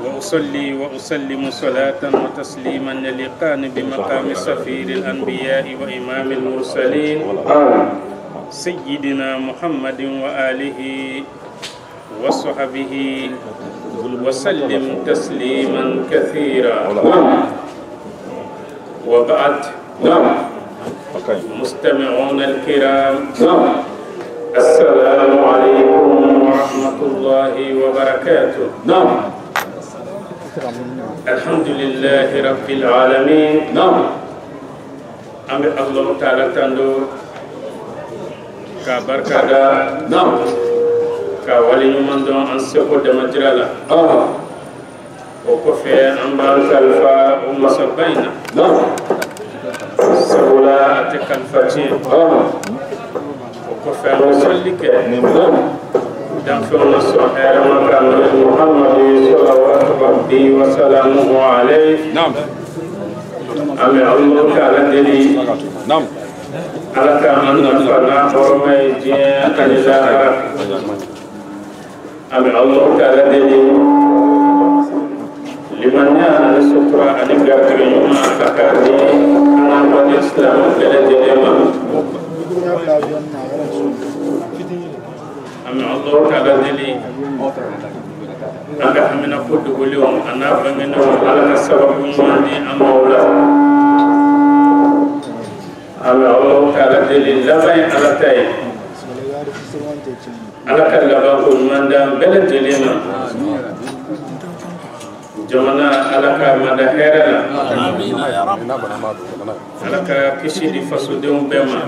وأصلي وأسلم صلاة وتسليما يليقان بمقام سفير الأنبياء وإمام المرسلين سيدنا محمد وآله وصحبه وسلم تسليما كثيرا. وبعد، مستمعون الكرام، السلام عليكم ورحمة الله وبركاته. الحمد لله رب العالمين. أمر الله تعالى تندو كبركة كوالي من دون أنسكو دمجرلا وكفي أمبال كالفا ومسبينا سولا أتكالفتين وكفي مسلك دمفون الصحيح مكان محمد صلوات ربي وسلامه عليه. أمي الله تعالى دلي على كامل نفرنا حرمي جيان كنزاهر. أمي الله تعالى دلي لمن يانا السطرة أن يقدر يوم أفكاري أنا قد إسلام بلد الإمام. أمي الله تعالى دلي أنك أمنا فود اليوم أنا بمنا على السبب مالي أمولا. أمي الله تعالى دلي لبين على تاي على كلام كل من دام بلد الإمام جمعنا على كمال هيرنا على كشيد فسودهم بما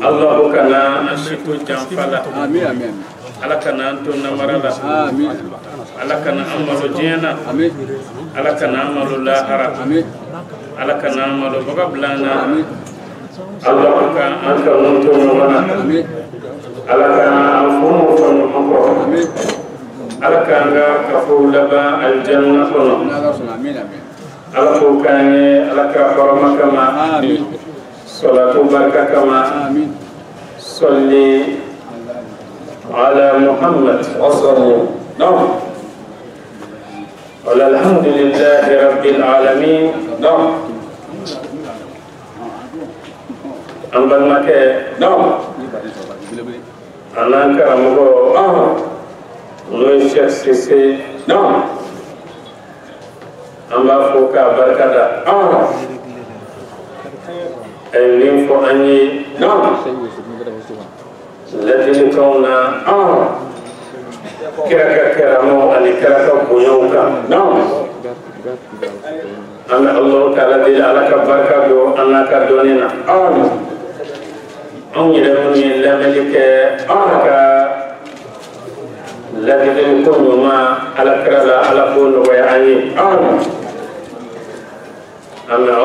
الله كنا أشيتو جنفلا على كنا أنتم نمرلا على كنا أمر جينا على كنا أمر لاهرا على كنا أمر بقبلنا الله كنا أنتم نمرلا على كنا أنفهم على كان كفولبا الجنة كنا على كان على كفرما كما صلاة بركة كما صلي على محمد وصلي. ولا الحمد لله رب العالمين. أمبل مكة أنا كرمه Noi Cheikh Cissé amba foka barkada ay lim fo anyi ladini kauna kira mo ani kira buyuka ana Allah taala di alaka barka do anaka donina on yidamuni lamelike aka لكن كل ما على كرلا على كل ويعني أما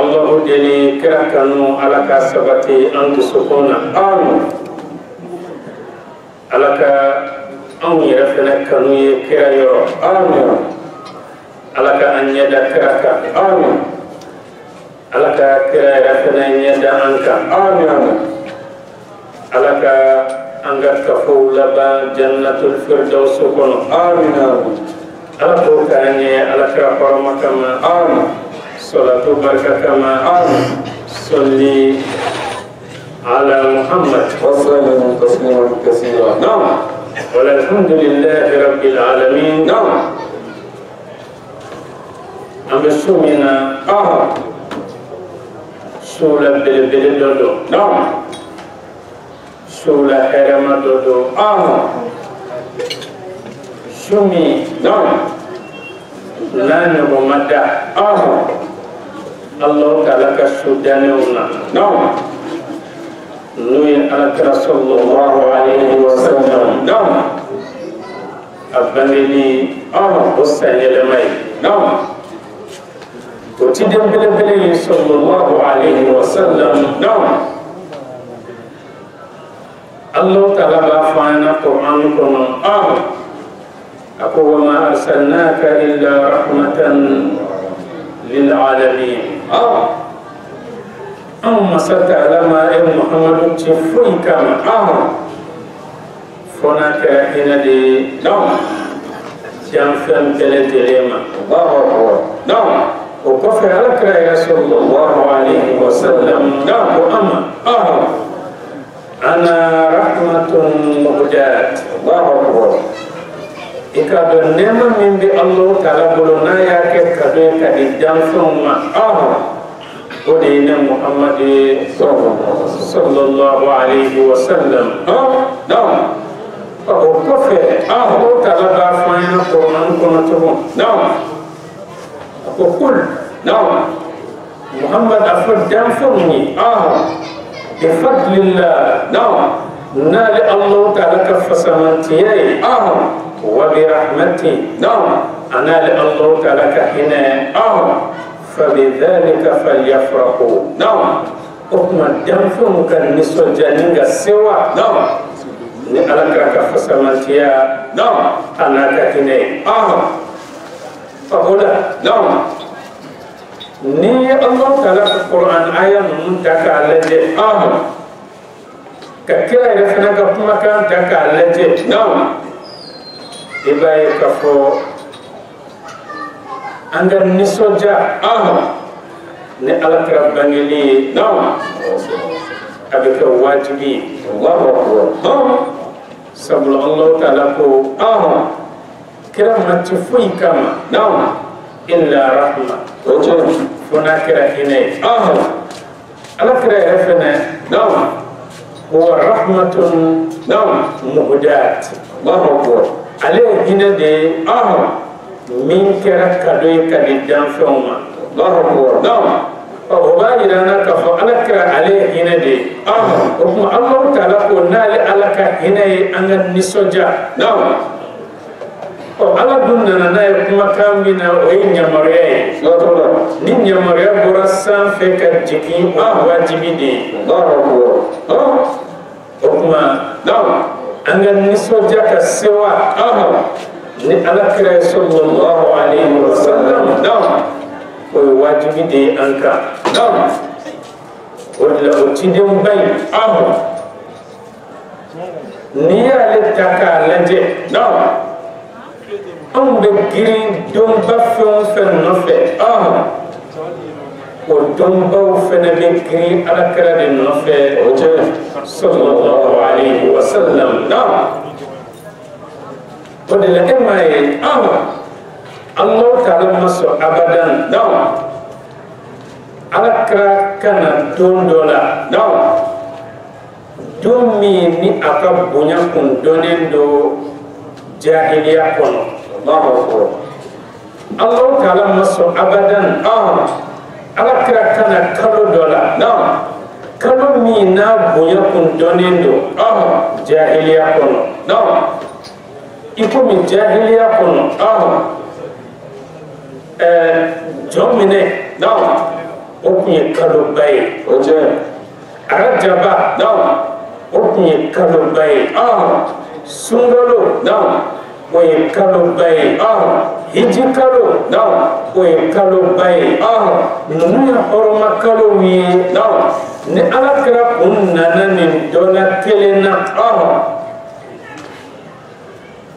الله جل كركنو على كسبتي أنت سكونا على ك أم يرفنا كنو يكرايو على ك أن يدا كركا على ك كراي رفنا يدا أنكا على ك angkat kaful laba jannatul firdaus kono ala ko kanye ala ka parama kama salatu baraka kama salli ala muhammad wa sallam tasliman kaseera. walhamdulillahi rabbil alamin. amsumina sula bil dodo sula herama dodo sumi lana mumada Allah ta'ala ka sudane una nuy ala sallallahu alaihi wasallam abangeli osanyele mai ko tidem bele sallallahu alaihi wasallam Allah ta'ala ba fana Qur'an kono ako wa ma arsalnaka illa rahmatan lil alamin amma sata'lama Muhammad tifoy kama fonaka ina de janfan beletelema naam o ko fe ala kira sallallahu alaihi wasallam naam ko ama ana rahmatun muhdat ikado nema min bi Allah taala bolo na ya ke kado ka di janfan ma o de ne Muhammad sallallahu alaihi wasallam naam o ko fe Allah taala ba fayna Quran kono to naam ko kul naam Muhammad afad janfan ni بفضل الله نعم نال الله تعالى كفسمتي وبرحمتي نعم أنا الله تعالى كهنا فبذلك فليفرحوا نعم حكم الدنفم كان نسو جانينغا سوا نعم نال كفسمتي نعم أنا كهنا فقولا نعم ni Allah taala Quran aya mun takalaje ka kira ida fana ka kuma kan takalaje naam ibaye ka fo anga nisoja ni alakra bangeli naam abika wajibi Allahu akbar sabul Allah taala ko kira mati fuy kama naam illa rahma funa kira hine ala kira refene naam huwa rahmatun naam muhdat Allahu ale hine de min kira kadoy kadi dan foma Allahu naam o bayirana ka fa ala kira ale hine de o kuma Allah taala ko nale ala ka hine anga nisoja naam ala dunna na kuma kambina o nyamare ni nyamare borasan fe ka jiki wajibi de kuma naam anga nisoja ka sewa ni ala kira sallallahu alaihi wasallam naam o wajibi de anka naam o la otidem bay ni ale taka laje naam am be giri dum ba fen nofe o dum ba fen be giri ala kala de nofe o je sallallahu alaihi wasallam naam o de la emaye Allah taala maso abadan naam ala kala kana dondola naam dumi ni aka bunya kun donendo jahiliya kono Allah taala maso abadan ala kira kana kalo dola naam kalo mi na boya kun donendo jahiliya kono naam iko mi jahiliya kono jomine naam o kunye kalo bay o je arajaba naam o kunye kalo bay sungolo naam oye kalo bay hiji kalo naam oye kalo bay nunu ya horoma kalo wi naam ni ala kira kun nana ni dona kelena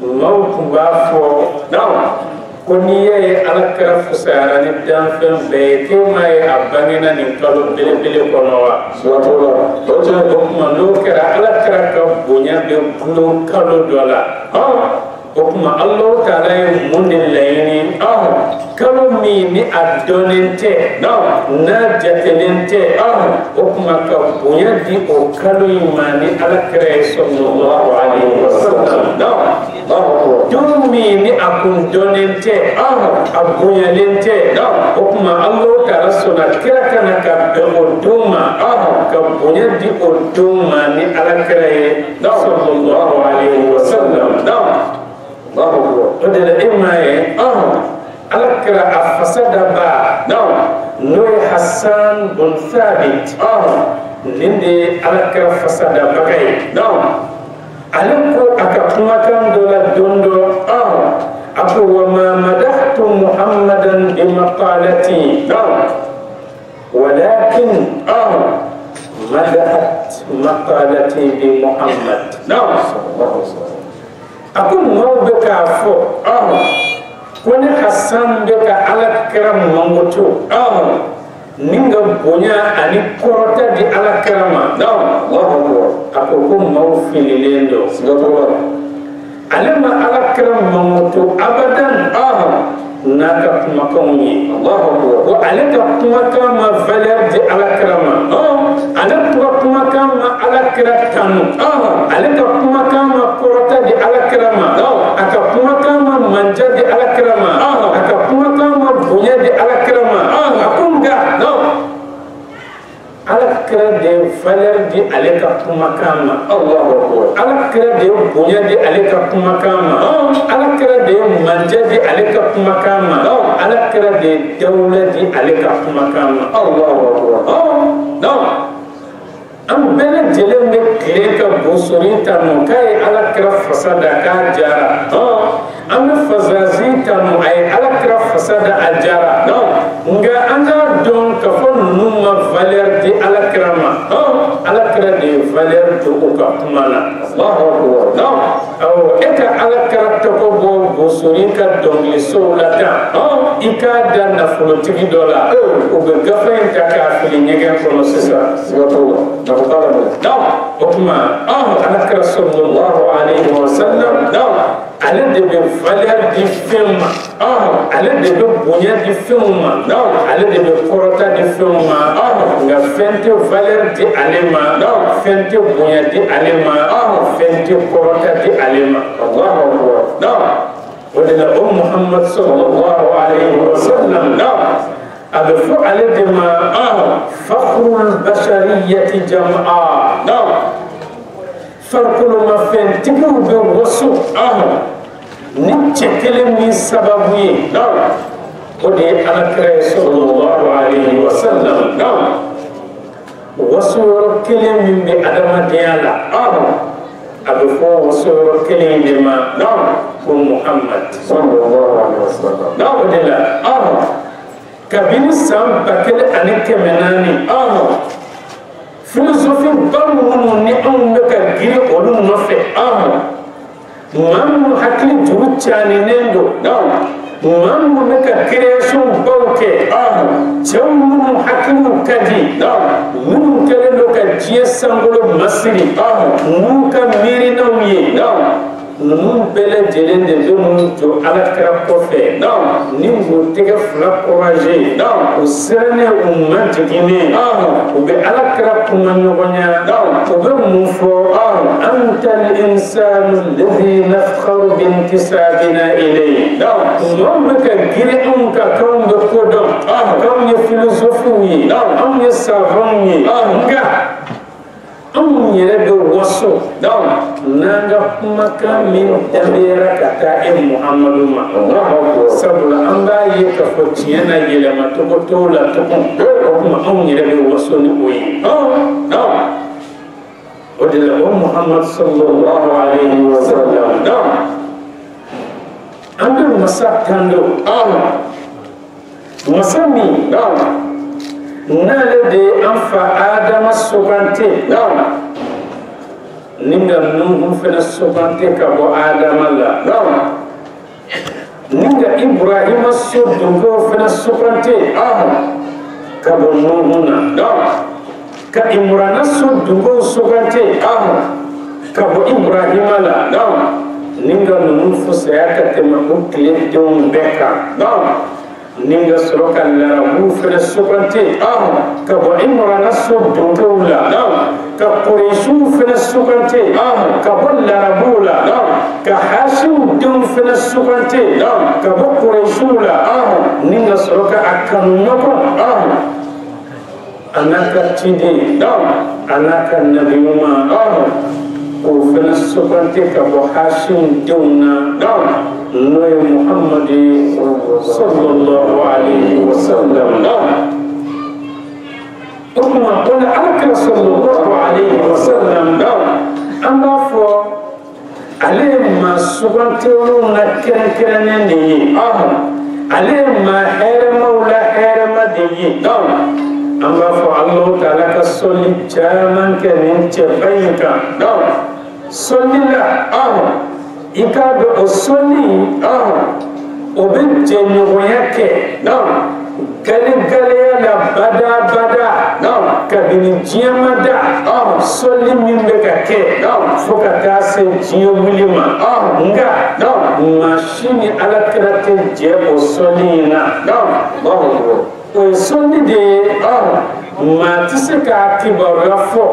mau kumba fo naam koni ye ala kira fusara ni danfen bay ke mai abangena ni kalo bele bele kono wa swatola oje kuma no kira ala kira ka bonya be kulo kalo dola okuma Allah taala ye mun de layini kalo mi ni adonente na jatelente okuma ka bonya di o kalo imani ala kira sallallahu alaihi wasallam dum mi ni akun donente abunya lente okuma Allah taala sona kira kana ka be o duma ka bonya di o duma ni ala kira sallallahu alaihi wasallam ودل إما على كرا أفسد با نوي حسان بن ثابت نندي على كرا فسد بكاي علمكو أكاكما كان دولا دوندو أقول وما مدحت محمدا بمقالتي ولكن مدحت مقالتي بمحمد صلى الله عليه وسلم أقول ما بكافو kone Hasan beka alakira mangoto ninga bonya ani korota di alakirama ako ko mawfili lendo alama alakira mangoto abadan naka kumakanyi wa alaka kumakama valeur di alakirama alaka kumakama alakira tanu alaka kumakama korota di alakirama aka kumakama manja di alakirama aka kumakama bonya di alakirama akunga alakira de valeur di alaka kumakama alakira de bonya di alaka kumakama alakira de manja di alaka kumakama alakira de dawla di alaka kumakama am bela jelen be kile ka bosori tanu kay alakira fasada ka jara am fazazi tanu ay alakira fasada ajara nga anga don ka fon numa valeur di alakirama alakira de valeur to ka kumana aw eka alakira to ko bo bosori ka dongli so lata ika dan na folotigi dola o be gafen ta ka fili nyegen kono sisa okuma alakira sallallahu alayhi wa sallam ale de be valeur di film ale de be bonya di film ale de be korota di film nga fente valeur di alema fente bonya di alema fente korota di alema Allahu akbar wadala Muhammad sallallahu alayhi wa sallam أبفو على دماء فخر البشرية جمعاء فرقل ما فين تقول بوصو نتشكل من سببه ودي أنا صلى الله عليه وسلم وصور كلم من بأدم ديالا أبفو وصور كلم لما محمد صلى الله عليه وسلم ودي kabini san bakele ani kemenani philosophie bamu ni on beka giri olu nofe mamu hakli juru chani nendo mamu beka création bawke jamu hakli kadi mun kelendo ka jie sangolo masiri mun ka miri nawye nun bele jelen de mun jo alakira kofe ni mo tege fula courage o serene umma jigine o be alakira kuma nyogonya o be mun fo anta al insanu alladhi nafkharu bi intisabina ilayhi mo be ka gire ka kaum be kodon kaum ye philosophie am ye savant ye nga am yere be waso nanga maka min tabira kata Muhammadu ma sabula amba ye ka fotiena yele ma to la to kuma am yere be waso ni oyi odela Muhammad sallallahu alaihi wasallam anda masak tando masami nale de anfa adama sogante ninga nuhu fena sogante ka bo adama la ninga ibrahima sodungo fena sogante ka bo nuhu na ka imrana sodungo sogante ka bo ibrahima la ninga nuhu fusaya ka tema ko kile don beka ninga soroka larabu fere sokante ka bo imrana sodungola ka quraishu fere sokante ka bo larabu la ka hashim dum fere sokante ka bo quraishu la ninga soroka akanoko anaka tinde anaka nabiyuma ko fere sokante ka bo hashim dumna noy Muhammad sallallahu alaihi wasallam kuma qala alaka sallallahu alaihi wasallam amba fo ale ma subantero na keren ni ale ma hera maula hera madiyi amba fo Allah taala ka soli jaman kenin chebayka solila ikado osoni obe jɛɲɔgɔnya kɛ gale la bada kabini diɲɛ ma da sɔli min bɛ ka kɛ fo ka taa se diɲɛ wuli ma nka maa si ni alakira tɛ jɛ o sɔli in na o ye sɔli de ye maa tɛ se k'a kibaruya fɔ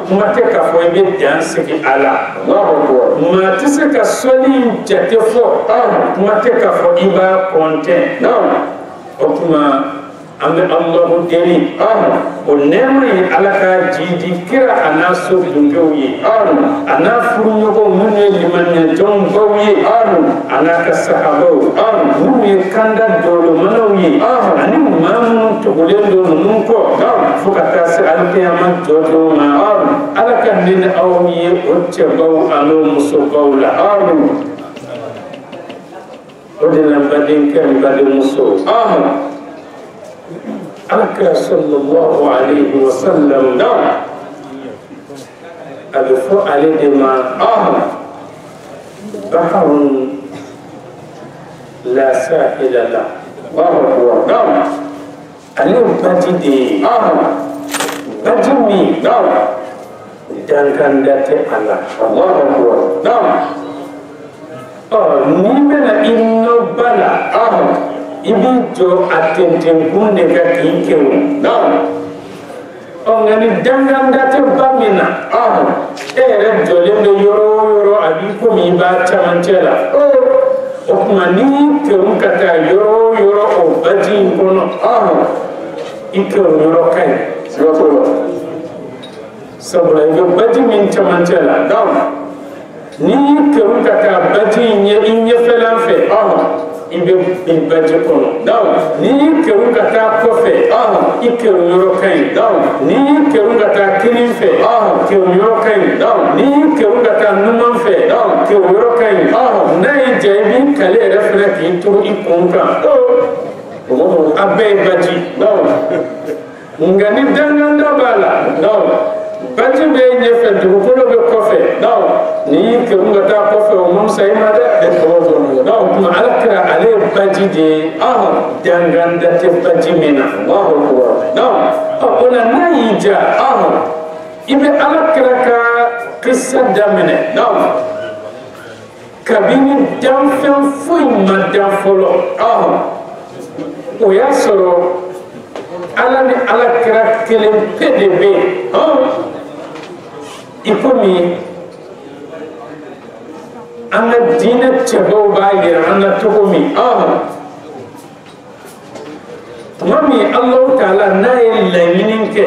kuma tɛ k'a fɔ i bɛ dan sigi a la maa tɛ se ka sɔli in jate fɔ kuma tɛ k'a fɔ i b'a kɔntɛn o tuma an bɛ Alahu deli o nɛɛma ye Ala ka jidi kira a n'a so dunkew ye a n'a furuɲɔgɔnw minnu ye limaniyajanw baw ye a n'a ka sahabaw minnu ye kanda dɔlɔmanaw ye ani maa minnu tugulen don ninnu kɔ fo ka taa se alikiyama jɔ don ma Ala ka ne ni aw ye o cɛbaw an'o musobaw la o de la n badenkɛ n badenmuso Alakira sallallahu alayhi wa sallam a bɛ fɔ ale de ma baharun la sahila la ale ye baji de ye baji min dankanda tɛ a la n'i bɛna i nɔ ba la i b'i jɔ a tɛntɛnkun de kan k'i kɛw nka ni danganda tɛ ba min na e yɛrɛ jɔlen bɛ yɔrɔ o yɔrɔ a b'i komi i b'a camancɛ la o tuma n'i y'i kɛw ka taa yɔrɔ o yɔrɔ o baji in kɔnɔ i kɛw yɔrɔ ka ɲi siga t'o la sabula i bɛ baji min camancɛ la n'i y'i kɛw ka taa baji in ɲɛ i ɲɛfɛlan fɛ i bɛ baji kɔnɔ n'i y'i kɛru ka taa kɔfɛ i kɛru yɔrɔ ka ɲi n'i y'i kɛru ka taa kinin fɛ kɛru yɔrɔ ka ɲi n'i y'i kɛru ka taa numan fɛ kɛru yɔrɔ ka ɲi n'a y'i ja i b'i kale yɛrɛ filɛ k'i turu i kun kan a bɛɛ ye baji nka ni danganda b'a la baji bɛ ɲɛfɛ dugukolo bɛ kɔfɛ n'i y'i kɛru ka taa kɔfɛ o man fisa i ma dɛ kuma Alakira ale ye baji de ye danganda tɛ baji min na o la n'a y'i ja i bɛ Alakira ka kisa daminɛ kabini danfɛn foyi ma dan fɔlɔ o y'a sɔrɔ Ala ni Alakira kelen pe de bɛ yen i komi an ka diinɛ cɛbaw b'a yira an na cogo min tuma min Alahu Taala n'a ye laɲini kɛ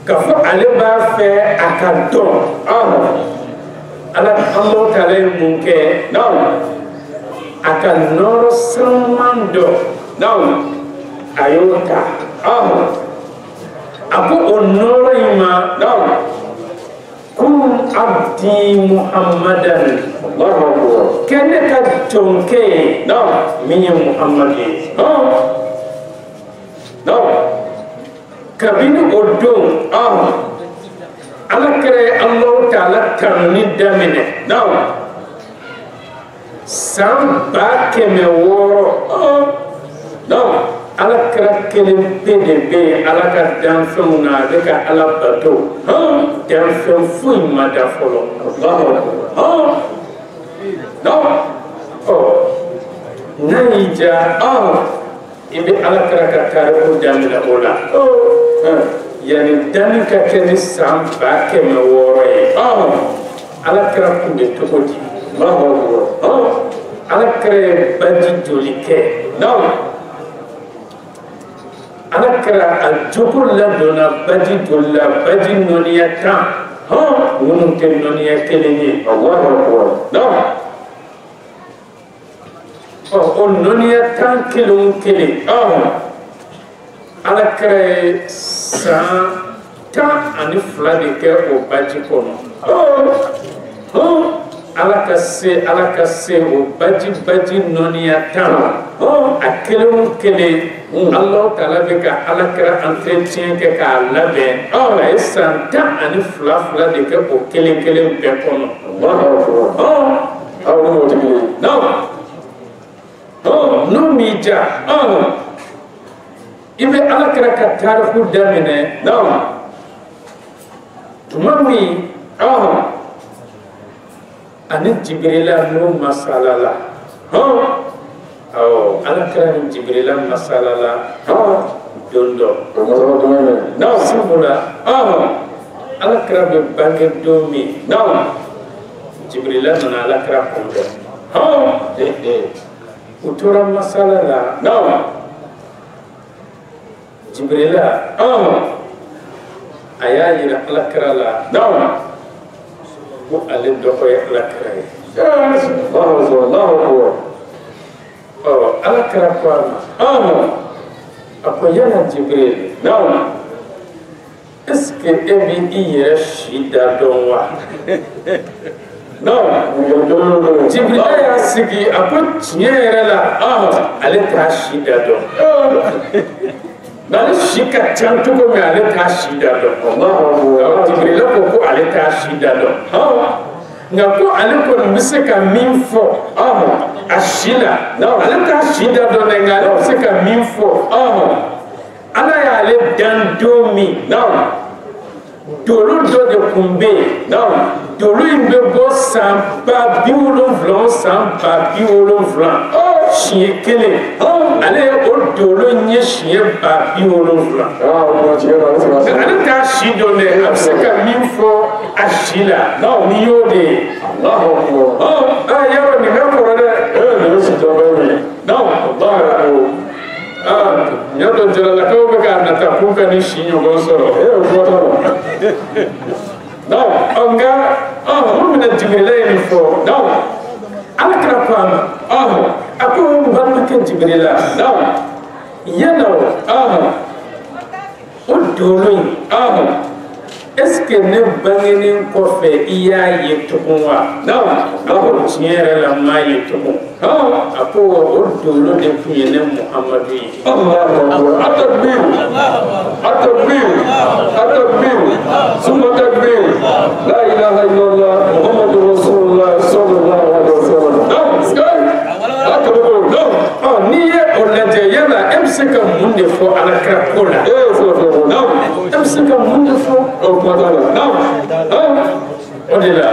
k'a fɔ ale b'a fɛ a ka dɔn Alahu Taala ye mun kɛ a ka nɔrɔ sanuman dɔ a y'o ta a ko o nɔrɔ in ma kun abdi Muhammadan kɛ ne ka jɔnkɛ ye min ye Muhammad ye kabini o don Alakira ye Alahu Taala tanuni daminɛ san 600 Alakira kelen pe de bɛ yen Ala ka danfɛnw na a bɛ ka Ala bato danfɛn foyi ma da fɔlɔ n'a y'i ja i bɛ Alakira ka tariku daminɛ o la yanni danni ka kɛ ni san 600 ye Alakira kun bɛ cogo di Alakira ye baji joli kɛ Alakira a jogo ladonna baji joli la baji nɔniya 10 minnu tɛ nɔniya 1 ye o nɔniya 10 kelen o kelen Alakira ye san 12 de kɛ o baji kɔnɔ Ala ka se o baji nɔniya 10 a kelen o kelen Alahu Taala bɛ ka Alakira entretien kɛ k'a labɛn a ye san 12 de kɛ o kelen bɛɛ kɔnɔ n'o m'i diya i bɛ Alakira ka tariku daminɛ tuma min ani Jibirila n'o masalala Alakira ni Jibirila masalala don dɔ sabula Alakira bɛ bange don min Jibirila nana Alakira kunbɛn u tora masala la Jibirila a y'a yira Alakira la ko ale dɔgɔ ye Alakira ye Alakira ko a ma a ko yala Jibiril est-ce que e b'i yɛrɛ si da dɔn wa Jibirila y'a sigi a ko tiɲɛ yɛrɛ la ale t'a si da dɔn n'ale si ka ca cogo min ale t'a si da dɔn Jibirila ko ale t'a si da dɔn nka ko ale kɔni bɛ se ka min fɔ a si la ale t'a si da dɔn dɛ nka ale bɛ se ka min fɔ Ala y'ale dan don min dolo dɔ de tun bɛ yen dolo in bɛ bɔ san 70,000 san 70,000 siɲɛ kelen ale ye o dolo ɲɛ siɲɛ 70,000 ale t'a si dɔn dɛ a bɛ se ka min fɔ a si la ni y'o de ye yɔrɔ nin ka kɔrɔ dɛ nin bɛ si dɔn bɛ min ɲɛ dɔ jaralakaw bɛ k'a nata k'u ka ni si ɲɔgɔn sɔrɔ nka minnu bɛna Jibirila ye nin fɔ Alakira ko a ma a ko n balimakɛ Jibirila yala o dolo in est-ce que ne bangenen kɔfɛ i y'a ye tugun wa a ko tiɲɛ yɛrɛ la m'a ye tugun a ko o dolo de tun ye ne Muhamadu ye atakbir summa takbir la ilaha illallah Muhammadu Rasulullah sallallahu alaihi wasallam n'i ye o lajɛ yala e bɛ se ka mun de fɔ Alakira ko la e bɛ se ka mun de fɔ o de la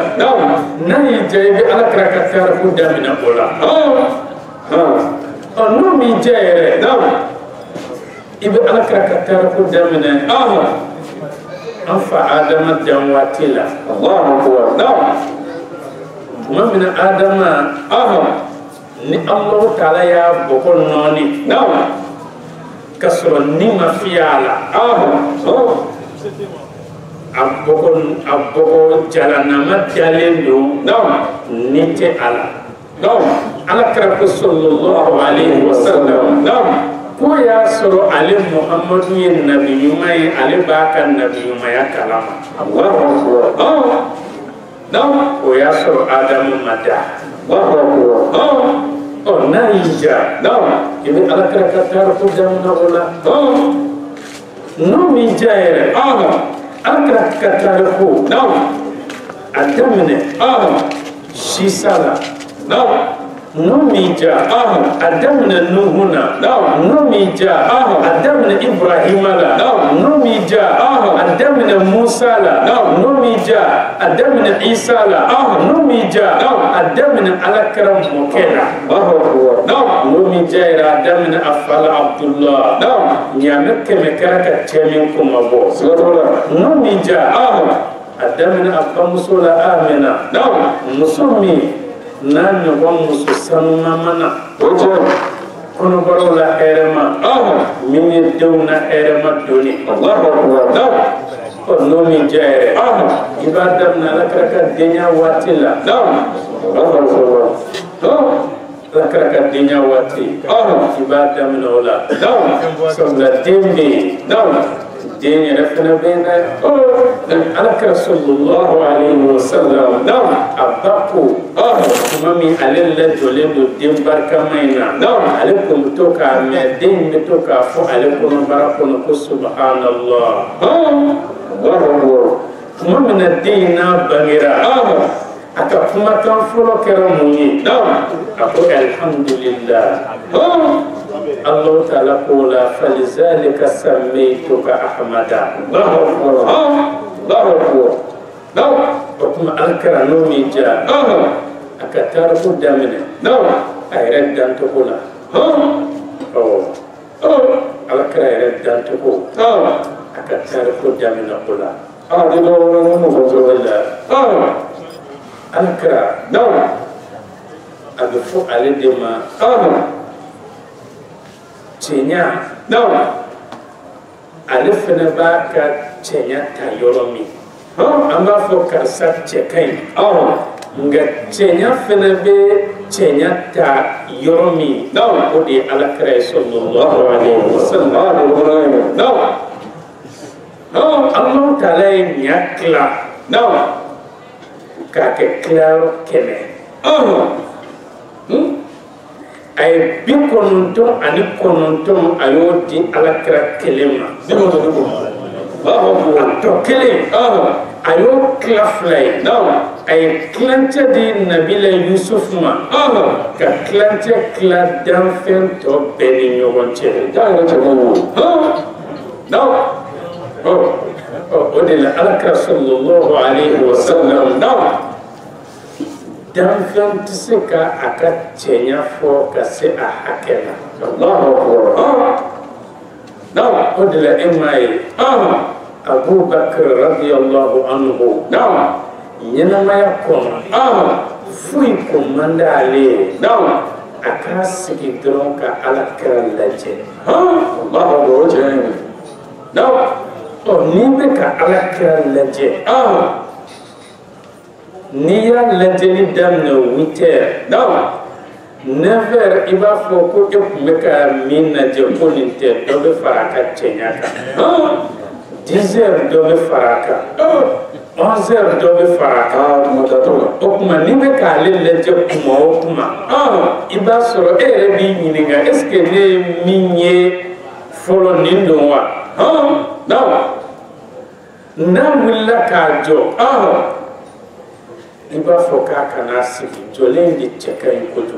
n'a y'i diya i bɛ Alakira ka tariku daminɛ o la n'o m'i diya yɛrɛ i bɛ Alakira ka tariku daminɛ an fa Adama dan waati la tuma min na Adama ni Allahu Taala y'a bɔgɔ nɔɔni ka sɔrɔ ni ma fiyɛ a la a bɔgɔ jalanama dalen don ni tɛ a la Alakira ko sallallahu alaihi wasallam ko y'a sɔrɔ ale Muhammadu ye nabi ɲuman ye ale b'a ka nabi ɲumanya kalama o y'a sɔrɔ Adamu ma da n'a y'i diya i bɛ Alakira ka tariku daminɛ o la n'o m'i diya yɛrɛ Alakira ka tariku a daminɛ Sisa la n'o m'i diya a daminɛ Nuhu na n'o m'i diya a daminɛ Ibrahima la n'o m'i diya a daminɛ Musa la n'o m'i diya a daminɛ Isa la n'o m'i diya a daminɛ Alakira mɔkɛ la n'o m'i diya yɛrɛ a daminɛ a fa la Abdullah ɲaamɛ 100 kɛra ka cɛ min kuma bɔ n'o m'i diya a daminɛ a bamuso la Amina muso min n'a ɲɔgɔn muso sanuma mana kɔnɔbaraw la hɛrɛma min ye denw na hɛrɛma doni n'o m'i diya yɛrɛ i b'a daminɛ Alakira ka denya waati la Alakira ka denya waati i b'a daminɛ o la sabula den bɛ yen den yɛrɛ fana bɛ yen dɛ Alakira sallallahu alaihi wasallam a ba ko tuma min ale lajɔlen don den barikama in na ale tun bɛ to k'a mɛn den bɛ to k'a fɔ ale kɔnɔbara kɔnɔ ko subhanallah tuma min na den n'a bangera aka kuma kan folo kera munyi ako alhamdulillah Allah ta'ala qula falizalika sammaytuka ahmada Allahu kuma alkara no mi ja aka tarku damine ayran dan to kula alkara ayran dan to ko aka tarku damine kula di do no mo so wala alkara abe fo ale dema cenya ale fana ba ka cenya ta yoromi amba fo karsa cekai nga cenya fana be cenya ta yoromi o de alakara sallallahu alaihi wasallam Allah ta'ala nyakla ka ke claro kene ay bi kononton ani kononton ayo di alakira kelema to kele ayo klaflay ay klance di nabila yusuf ma ka klance kla danfen to beni nyogonche o de la alakira sallallahu alaihi wasallam danfen tisika aka cenya fo ka se a hakela Allahu akbar o de la emai Abu Bakr radiyallahu anhu yana maya kono fui komanda ale aka sigi dron ka alakira laje Allahu akbar ni be ka alakira laje ni ya lajeli damna 8h 9h iba fo ko e meka minna je ko ninte do be faraka chenyaka 10h do be faraka 11h do be faraka o kuma ni be ka le leje kuma o kuma iba soro e bi nyiniga est ce ne minye folo nindo wa na willa ka jo iba fo ka kana sigi jolen di cheka ikoto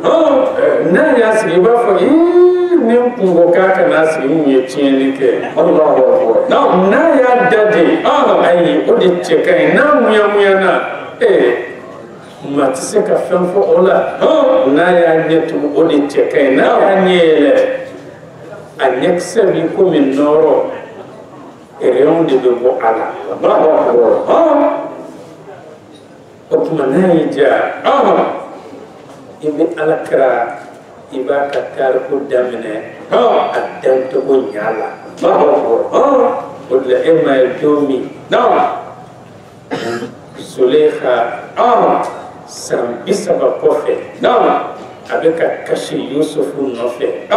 na ya sigi iba fo ni kungo ka kana sigi ni tieni ke Allahu akbar na ya dade ai o di cheka na muya na matise ka fem fo ola na ya netu o di cheka na ya nyele anekse bi ko min noro ereon de bo ala Allahu akbar okmana ja ibi alakra iba ka tarku damine addan to nyala wala ema domi Zulekha sam bisaba kofe abeka kashi Yusufu nofe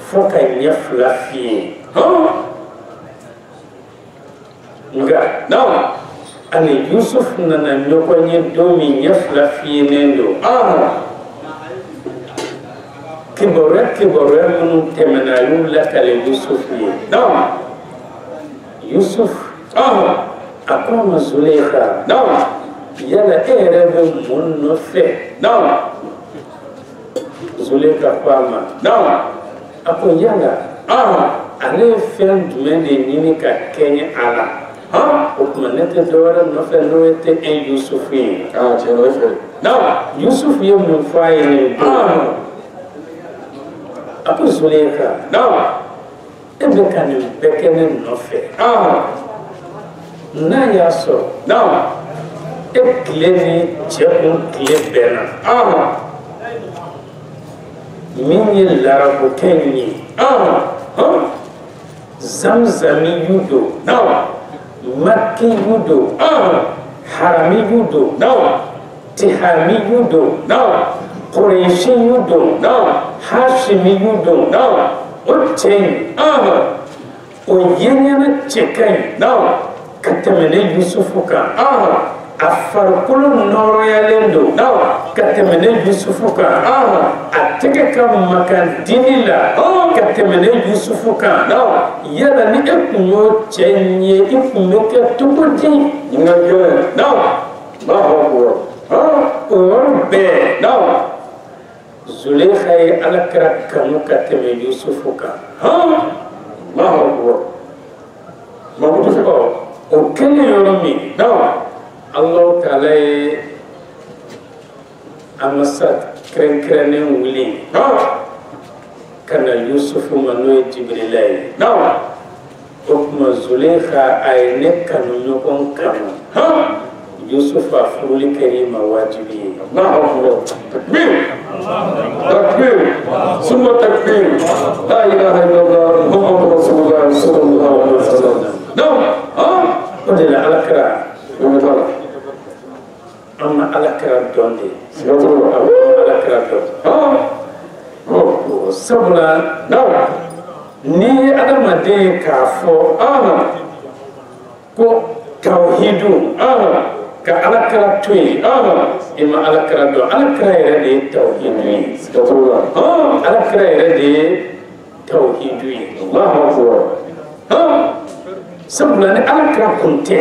foka nyafla fi nga ani Yusuf nana nyokonye domi nyafla fi nendo kibore mun temena yula kale Yusuf ye Yusuf akoma Zulekha yala erebe mun no fe Zulekha kwama ako yala ale fen dumende nini ka kenye ala o kuma nete dora no fe no ete en Yusuf ye chelo fe Yusuf ye mun faye ne ako Zulekha ebe kani bekene no fe na ya so e kleni chekun kle bena minye larabu kenyi zamzami yudo makki yudo harami yudo tihami yudo quraishi yudo hashimi yudo ochen o yenyana chekai katemene Yusufu ka afarkulu noro ya lendo katemene Yusufu ka ateke ka makan dinila katemene Yusufu ka yala ni ekunyo chenye ikumeke tukudi ngayo o yɔrɔ bɛɛ Zulekha ye Alakira kanu ka tɛmɛ Yusufu kan o kɛlen yɔrɔ min Alahu Taala ye a masa kɛrɛnkɛrɛnnen wuli ka na Yusufu ma n'o ye Jibirila ye o tuma Zulekha a ye ne kanu ɲɔgɔn kanu Yusufu a furuli kɛr'i ma wajibi ye takbir summa takbir la ilaha illallah muhammadur rasulullah sallallahu alaihi wasallam o de la Alakira an ma Alakira dɔn de Alakira dɔn sabula ni ye adamaden k'a fɔ ko tawhidu ka Alakira to yen i ma Alakira dɔn Alakira yɛrɛ de ye tawhidu ye Alakira yɛrɛ de ye tawhidu ye sabula ni Alakira kun tɛ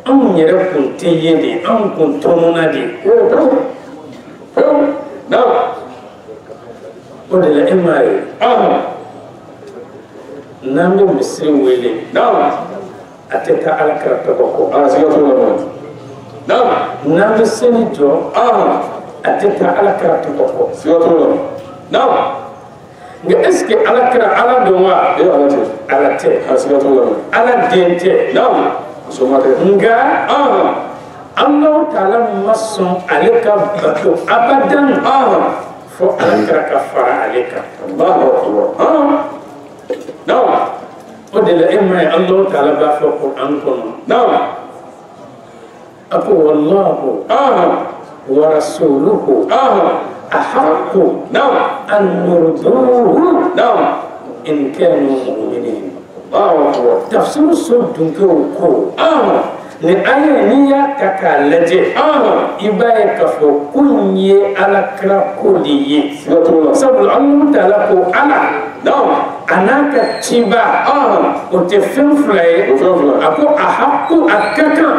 anw yɛrɛ kun tɛ ye de anw kun tɔmɔna de o de la e m'a ye n'an bɛ misiri wele a tɛ taa Alakira tɔgɔ kɔ n'an bɛ seli jɔ a tɛ taa Alakira tɔgɔ kɔ nka est ce que Alakira Ala don wa Ala tɛ Ala den tɛ nka Alahu Taala ma sɔn ale ka bato abadan fo Alakira ka fara ale kan o de la e ma ye Alahu Taala b'a fɔ Qur'an kɔnɔ a ko wallahu wa rasuluhu ahaqqu an yurduhu in kanu mu'minin tafsir so dunkew ko ni aya ni ya ta k'a lajɛ i b'a ye k'a fɔ ko in ye Alakira ko de ye sabula Alahu Taala ko Ala a n'a ka ciba o tɛ fɛn fila ye a ko ahaqqu a ka kan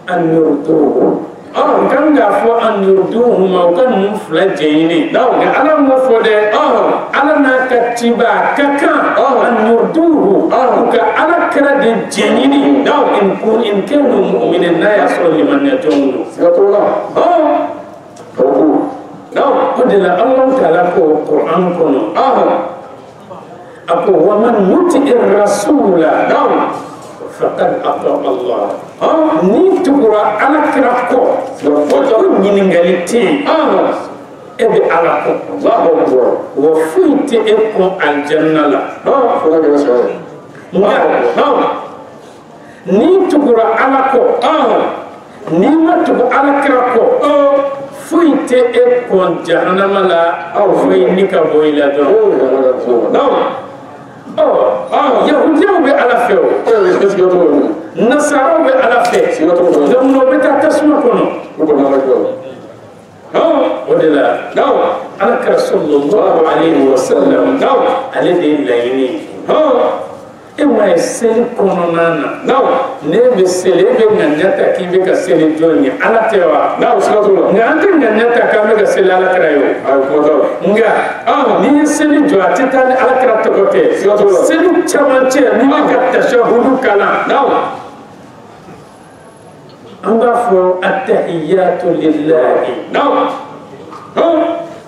an yurduhu kan k'a fɔ an yurduhu ma o ka ninnu fila jɛɲini nka Ala m'o fɔ dɛ Ala n'a ka ciba a ka kan an yurduhu u ka Alakira de jɛɲini in kanu mu'minin n'a y'a sɔrɔ limaniyajɔnw don o de la Alahu Taala ko Qur'an kɔnɔ a ko wa man yuti'i rasula faqad ata Allah ni tugura Alakira kɔ o ɲininkali tɛ yen e bɛ Ala kɔ wa foyi tɛ e kɔ aljanna la ni tugura Ala kɔ ni ma tugu Alakira kɔ foyi tɛ e kɔ jahanama la foyi ni ka bɔ i la dɔrɔn Yahudiyaw bɛ Ala fɛ o Nasaraw bɛ Ala fɛ donc o bɛ taa tasuma kɔnɔ o de la Alakira sallallahu alayhi wa sallam ale de ye laɲini e m'a ye seli kɔnɔna na ne bɛ seli e bɛ ŋaniya ta k'i bɛ ka seli jɔn ye Ala tɛ wa nka an tɛ ŋaniya ta k'an bɛ ka seli Alakira ye o nka n'i ye seli jɔ a tɛ taa ni Alakira tɔgɔ tɛ seli camancɛ n'i bɛ ka tashahudu kalan an b'a fɔ attahiyatu lillahi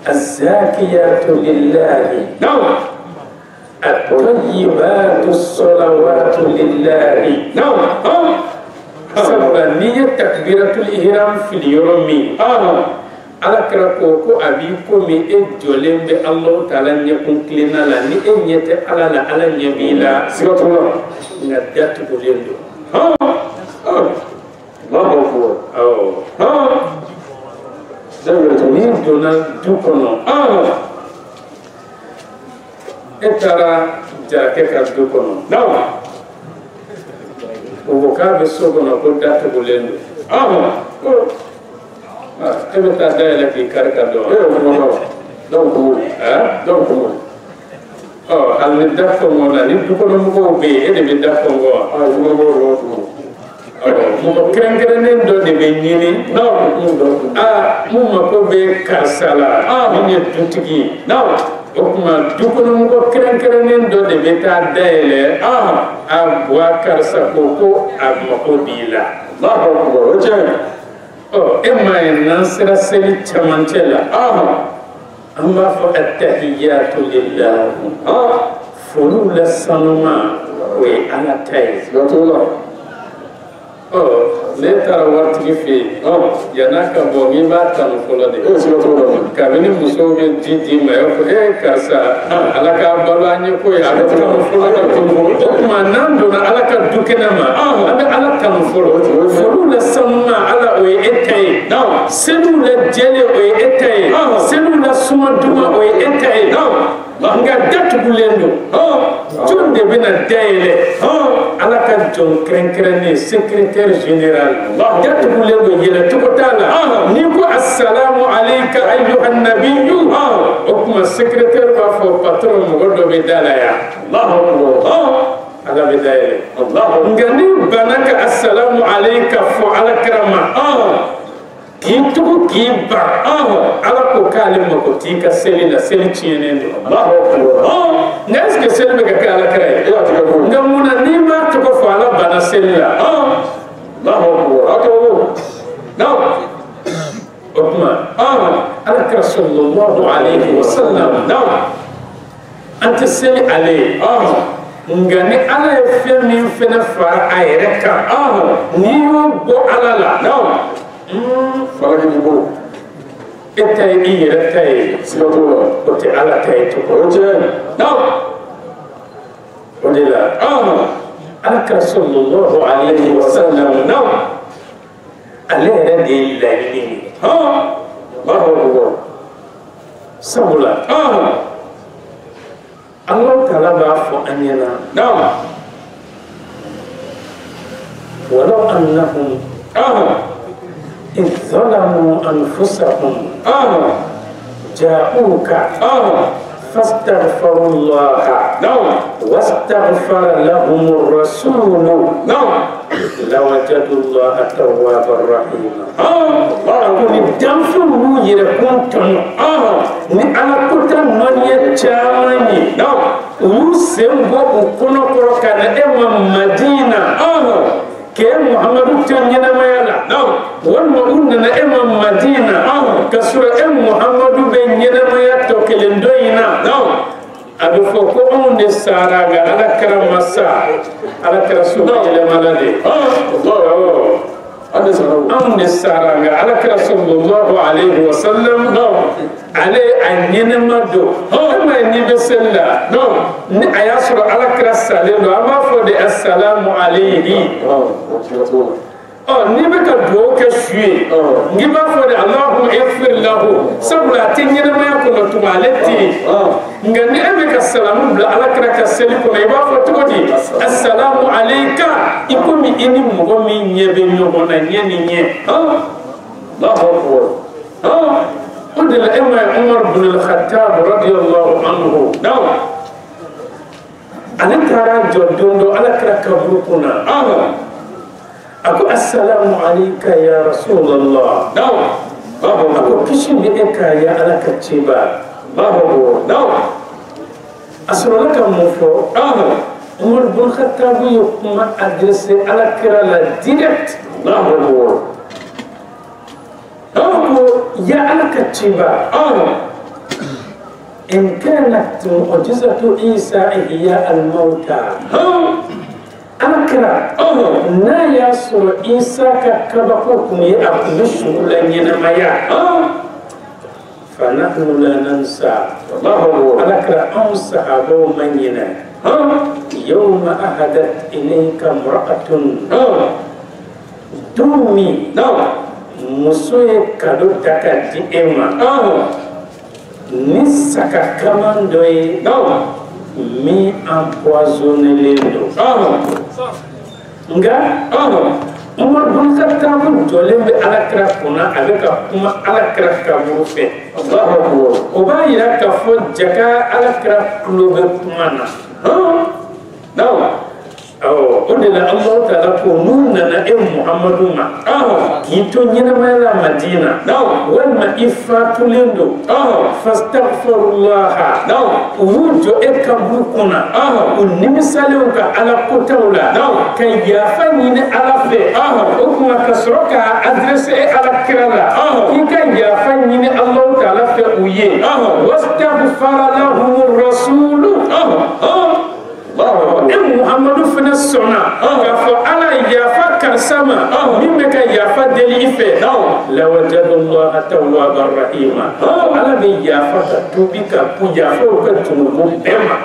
azzakiyatu lillahi الطيبات الصلوات لله sabula n'i ye takbiratul ihram fili yɔrɔ min Alakira ko a b'i komi e jɔlen bɛ Alahu Taala ɲɛkun kilenna la ni e ɲɛ tɛ Ala la Ala ɲɛ b'i la nka datugulen don n'i donna du kɔnɔ e taara jarakɛ ka du kɔnɔ o ko k'a bɛ so kɔnɔ ko datugulen don e bɛ taa dayɛlɛ k'i kari ka dɔn hali ni da kɔngɔ la ni dukɔnɔmɔgɔw bɛ yen e de bɛ da kɔngɔ wa mɔgɔ kɛrɛnkɛrɛnnen dɔ de bɛ ɲini mun mako bɛ karisa la min ye dutigi ye o tuma du kɔnɔ mɔgɔ kɛrɛnkɛrɛnnen dɔ de bɛ taa dayɛlɛ a buwa karisa ko a mako b'i la o tiɲɛ e m'a ye n'an sera seli cɛmancɛ la an b'a fɔ attahiyatu lillah foliw la sanuma o ye ala ta ye ne taara waritigi fɛ yen yan'a ka bɔ n'i b'a tanu fɔlɔ de kabini musow bɛ di d'i ma i b'a fɔ karisa ala k'a balo an ye ko ye a bɛ tanu fɔlɔ de o tuma n'an donna ala ka du kɛnɛ ma an bɛ ala tanu fɔlɔ foliw la sanuma ala o ye e ta ye seliw la jɛlen o ye e ta ye seliw la suma duma o ye e ta ye nka datugulen don jɔn de bɛna dayɛlɛ ala ka jɔn kɛrɛnkɛrɛnnen secrétaire général datugulen don yɛlɛcogo t'a la n'i ko assalamu alayka ayyuhan nabiyyu o tuma secrétaire b'a fɔ patron mɔgɔ dɔ bɛ da la yan ala bɛ dayɛlɛ nka n'i banna ka assalamu alayka fɔ ala kɛra ma k'i tugu k'i ban ala ko k'ale mako t'i ka seli la seli tiɲɛnen don nka est ce que seli bɛ ka kɛ ala kɛra ye nka mun na n'i m'a tɔgɔ fɔ ala banna seli la o tuma ala kɛra sallallahu alayhi wa sallam an tɛ seli ale ye nka ni ala ye fɛn min fɛnɛ fara a yɛrɛ kan n'i y'o bɔ ala la e ta ye i yɛrɛ ta ye o tɛ ala ta ye tugun o de la ala kɛra sallallahu alayhi wa sallam ale yɛrɛ de ye laɲini ye sabula Allahu Ta'ala b'a fɔ an ɲɛna walau annahum إذ ظلموا أنفسهم جاءوك فاستغفروا الله واستغفر لهم الرسول لوجدوا الله توابا رحيما أقول دمفروا يركونتم ni ala kota nɔniya caman ye u y'u sen bɔ u kɔnɔ kɔrɔ ka na e ma Madina k'e Muhamadu tɛ ɲɛnamaya la walima u nana e ma Madina ka sɔrɔ e Muhamadu bɛ ɲɛnamaya tɔ kelen dɔ in na a bɛ fɔ ko anw de sara nka ala kɛra masa ala kɛra soba yɛlɛmala de anw de sara nka ala kɛra sallallahu alayhi wa sallam ale a ɲɛnɛma don e ma ye n'i bɛ seli la ni a y'a sɔrɔ ala kɛra salen don an b'a fɔ de assalamu alayhi n'i bɛ ka dugawu kɛ su ye n'i b'a fɔ de allahumma ighfir lahu sabula a tɛ ɲɛnɛmaya kɔnɔ tuma ale tɛ yen nka ni e bɛ ka salamu bila ala kɛra ka seli kɔnɔ i b'a fɔ cogo di assalamu alayka i komi i ni mɔgɔ min ɲɛ bɛ ɲɔgɔn na ɲɛ ni ɲɛ o de la e ma ye Umar bin al-Khattab radiyallahu anhu ale taara jɔ don dɔ ala kɛra kaburu kunna a ko assalamu alayka ya rasulallah a ko kisi bɛ e ka ya ala ka ciba a sɔrɔla ka mun fɔ Umar bin al-Khattab ye kuma adressé ala kɛra la direct يا أنا كتشيبا إن كانت معجزة عيسى إحياء الموتى أنا كرا نا ياسر عيسى كبقوكم يأكلش لنا مايا فنحن لا ننسى أنا كرا أنسى أبو منينا يوم أهدت إليك امرأة دومي muso ye kado ta ka di e ma ni saka kaman dɔ ye min empoisonnelen don nka Umar bin Khattab jɔlen bɛ alakira kunna a bɛ ka kuma alakira kaburu fɛ o b'a yira k'a fɔ jaka alakira tulo bɛ kuma na odela Allah ta'ala ko nunna na Muhammadu ma kito nyina mala Madina walma ifatulendo fastaghfirullah wujo ekabru kuna unimisale ka ala kotawla kay yafa nyine ala fe okuma kasroka adresse ala kirala kika yafa nyine Allah ta'ala fe uye wastaghfara lahum rasul Muhammadu fana sona ka fo ala yafa karsama mimbe ka yafa deli ife la wajadallahu tawwabar rahima ala bi yafa ka tubi ka pu yafa ka tunubu bema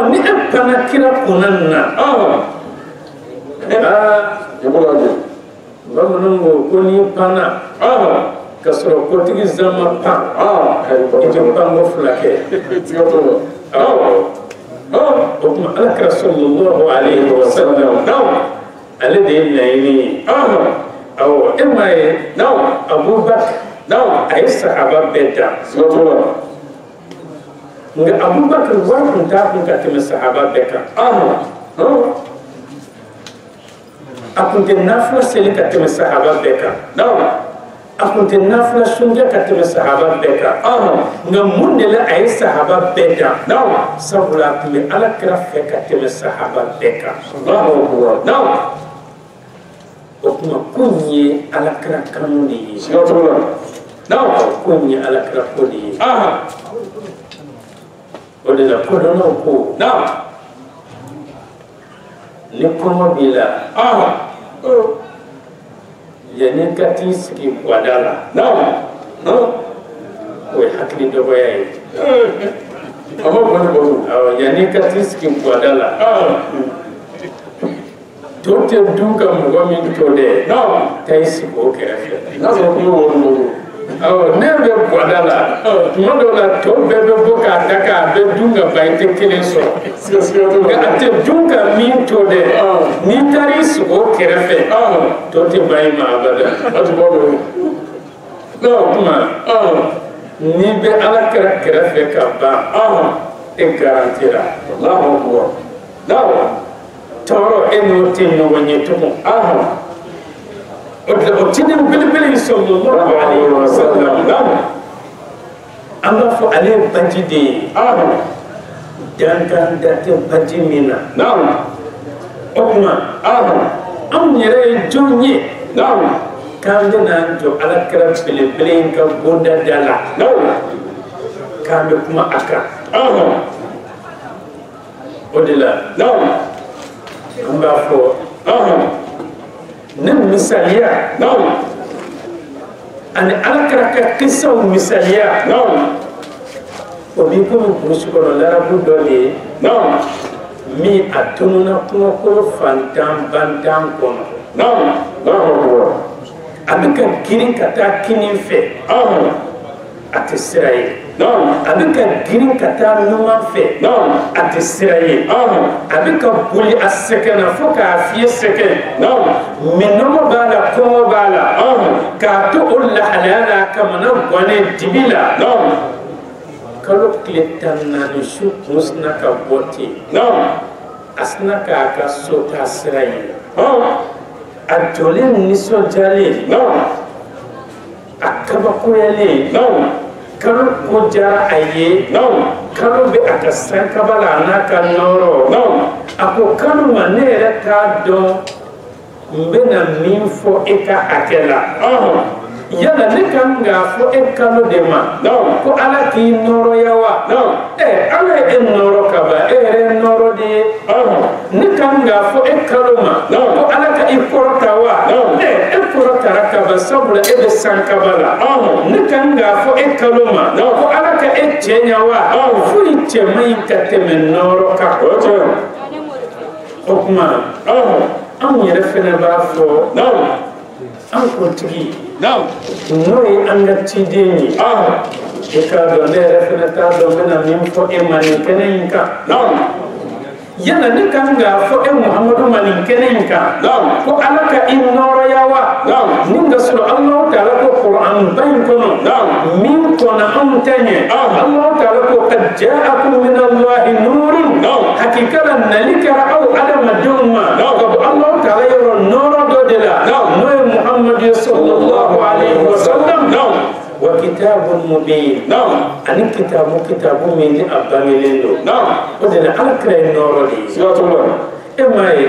ni kana kira kunanna bamanango ko ni pana kasoro kotigi zama pa ito pango fulake okuma alakira sallallahu alayhi wa sallam ale de naini emaye Abubakar ay sahaba beta nga Abubakar wa kunta kun ka teme sahaba beka akunte nafla seli ka teme sahaba beka akunte nafla sunja ka teme sahaba beka nga mundela ay sahaba beka sabula kume ala kira fe ka teme sahaba beka okuma kunye ala kira kanuni kunye ala kira kodi odela kodono ko ni komo bila yani kati siki wadala we hakili do boye yani kati siki wadala tote duka mgomi tode taisi ko kerefe nebe wadala modola to bebe boka daka be dunga baite kile so ate dunga min tode ni taris o kerefe tote bayma abada kuma ni be ala kerefe ka ba e garantira Allahu akbar toro eno tinno wonye tumo otinin bilibili sallallahu alayhi wa sallam anga fo ale bajide dangan date bajimina okuma am nyere jonye kamde nan jo ala kara bilibili ka bonda dala kambe kuma aka odila anga fo nem misaliya ani alakara ka kisaw misaliya o bi ko burusu kono larabu dole mi atununa kuma ko fantam bantam kono abika girin kata kinin fe ati siraye abika girin kata numan fe ati siraye abika buli asekena fo ka fiye seken minomo bala komo bala ka to ulla halala kamana gwane dibila kalo kletan na nishu musna ka boti asna ka ka sota siraye atolin niso jale akaba koyale kalo ko jara aye kalo be akasan kabala na ka noro ako kalo manere ta do mbena min fo eka akela yala ne kan ga fo ekalo de ma ko ala ki noro yawa ala e noro kaba re noro de ne kan ga fo ekalo ma ko ala ka ikorta wa ikorta rakaba sabula e be sankabala ne kan ga fo ekalo ma ko ala ka e chenya wa fu iche mai ka teme noro ka ko okuma am yere fene ba fo an kontigi noi anga tideni e ka do ne refena ta do mena min fo e mani kenen ka yana ne kan ga fo e Muhammadu mani kenen ka ko alaka in noro yawa ninga sura Allah ta'ala ko Qur'an bayin kono min kona am tanye Allah ta'ala ko qad ja'akum min Allah nurun hakikala nalikara aw adamadenw ma ka bɔ Alahu taala yɔrɔ nɔɔrɔ dɔ de la n'o ye Muhamadu sallallahu alaihi wasallam wa kitabun mubin ani kitabu min ni a bangelen don o de la Alakira ye nɔɔrɔ de ye e m'a ye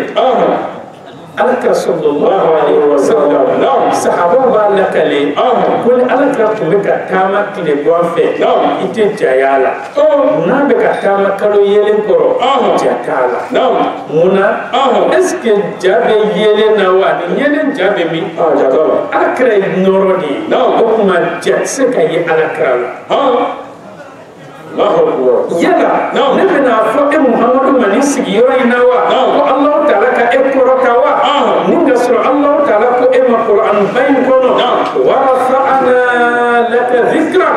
Alakira sallallahu alaihi wasallam sahabaw b'a lakale ko ni Alakira tun bɛ ka taama tile bɔ fɛ i tɛ jaya la n'a bɛ ka taama kalo yelen kɔrɔ ja t'a la munna est ce que ja bɛ yelen na wa ni yelen ja bɛ min Alakira ye nɔɔrɔ de ye o tuma ja tɛ se ka ye Alakira la yala ne bɛna fɔ e Muhamadu ma ni sigiyɔrɔ in na wa ko Alahu taala ka e kɔrɔta wa ni ka sɔrɔ Alahu taala ko e ma Qur'an ba in kɔnɔ wa rafa'na laka dhikrak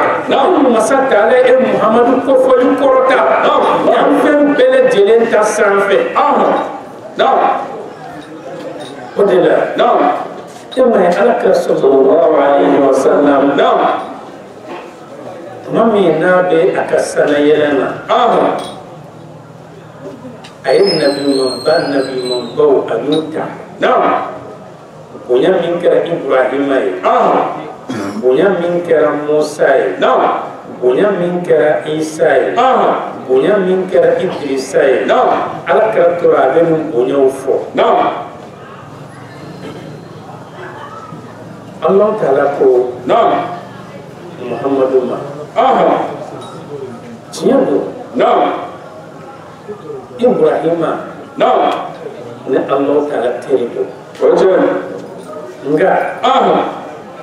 masa taala e Muhamadu kofɔli kɔrɔta yan fɛn bɛɛ lajɛlen ta sanfɛ o de la e ma ye Alakira sallallahu alaihi wasallam tuma min n'a bɛ a ka sanayɛlɛn na a ye nabiɲumanbaw a y'o ta bonya min kɛra Ibrahima ye bonya min kɛra Musa ye bonya min kɛra Isa ye bonya min kɛra Idrisa ye Alakira tora a bɛ nin bonyaw fɔ Alahu taala ko Muhamadu ma tiɲɛ don Ibrahima ni Alahu taala teri don nka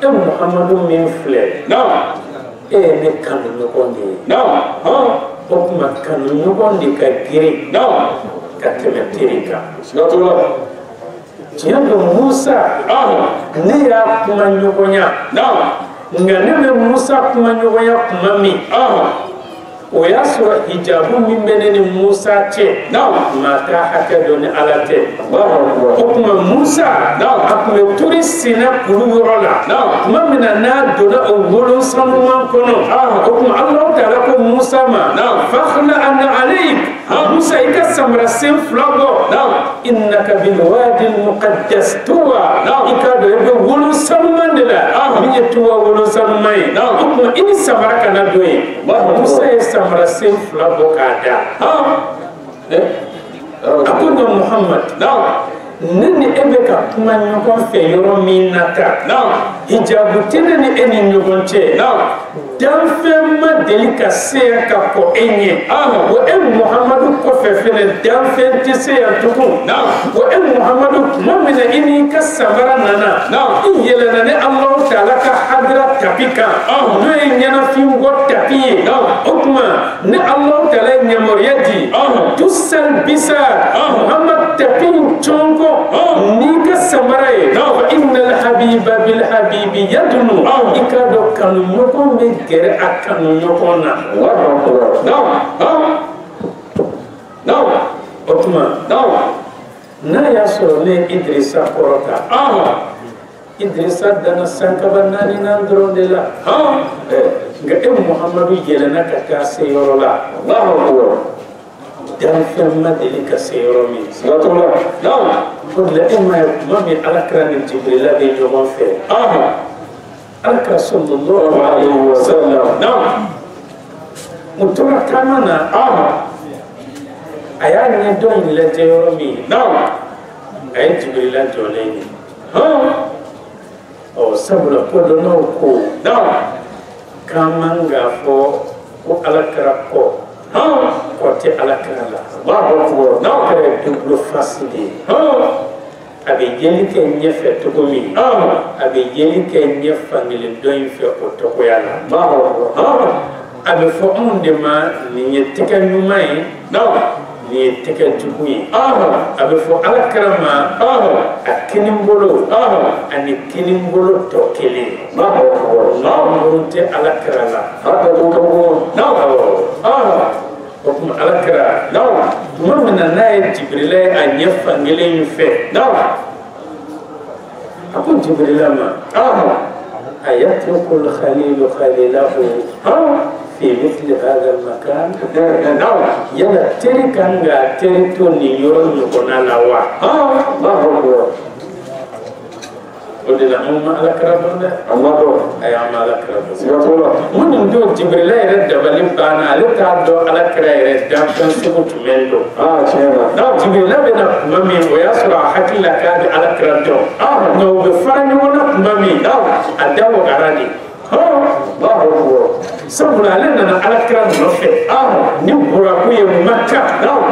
e Muhamadu min filɛ e ye ne kanu ɲɔgɔn de ye o tuma kanu ɲɔgɔn de ka girin ka tɛmɛ teri kan tiɲɛ don Musa ne y'a kuma ɲɔgɔnya nka ne bɛ Musa kuma ɲɔgɔnya kuma min o y'a sɔrɔ hijabu min bɛ ne ni Musa cɛ maa t'a hakɛ dɔn ni Ala tɛ o tuma Musa a tun bɛ turi senna kulu yɔrɔ la tuma min na n'a donna o wolon sanuman kɔnɔ o tuma Alahu taala ko Musa ma fakhla'na alayk Musa i ka samarasen fila bɔ innaka bil wadi al muqaddas tuwa i ka dɔn i bɛ wolon sanuman de la min ye tuwa wolon sanuman ye o tuma i ni samara kana don yen Musa ye samarasen fila bɔ k'a da a ko nka Muhammad ne ni e bɛ ka kuma ɲɔgɔn fɛ yɔrɔ min na tan hijabu tɛ ne ni e ni ɲɔgɔn cɛ danfɛn ma deli ka se yan ka kɔ e ɲɛ wa e Muhamadu kɔfɛ fɛnɛ danfɛn tɛ se yan tugun wa e Muhamadu tuma min na i n'i ka samara nana i yɛlɛnna ni Alahu taala ka hadira tapi kan n'o ye ɲɛnafin bɔ tapi ye o tuma ni Alahu taala ye yamaruya di tusal bisa Muhamad tapi cɔngɔ n'i ka samara ye fa innal habiba bil habibi yadunu i ka dɔn kanu ɲɔgɔn bɛ gɛrɛ a kanu ɲɔgɔn na o tuma n'a y'a sɔrɔ ne Idrisa kɔrɔta Idrisa dana sankaba 4 nan dɔrɔn de la nka e Muhamadu yɛlɛnna ka taa se yɔrɔ la danfɛn ma deli ka se yɔrɔ min o de la e ma ye tuma min Alakira ni Jibrila bɛ ɲɔgɔn fɛ Alakira sallallahu alaihi wasallam u tora taama na a y'a ɲɛdɔn in lajɛ yɔrɔ min a ye Jibrila jɔlen ye sabula kodɔnnaw ko k'an man k'a fɔ ko Alakira kɔ tɛ Alakira la Alakira ye double face de ye a bɛ yeli kɛ ɲɛfɛ cogo min a bɛ yeli kɛ ɲɛ fankelen dɔ in fɛ o tɔgɔya la a bɛ fɔ anw de ma nin ye tɛgɛ ɲuman ye nin ye tɛgɛ jugu ye a bɛ fɔ Alakira ma a kinibolo ani kinibolo tɔ kelen n'anw tɛ Alakira la o tuma Alakira tuma min na n'a ye Jibrila ye a ɲɛ fankelen in fɛ a ko Jibrila ma a yatrukul khalilu khalilahu في مثل هذا المكان نعم يلا تري كانغا تري توني يورن يكون لاوا الله أكبر ودنا أمم على كربنا أما دو أي أمم على كربنا سيقول من دون جبريل يرد دبليم بانا على تادو على كراير دام كان سبوت مندو شينا نعم جبريل بنا مامي وياسر حكي لك على كربنا نو بفرن ونا مامي نعم أداو غراني الله أكبر سبنا لنا على كربنا نفي نبغى كوي مكة نعم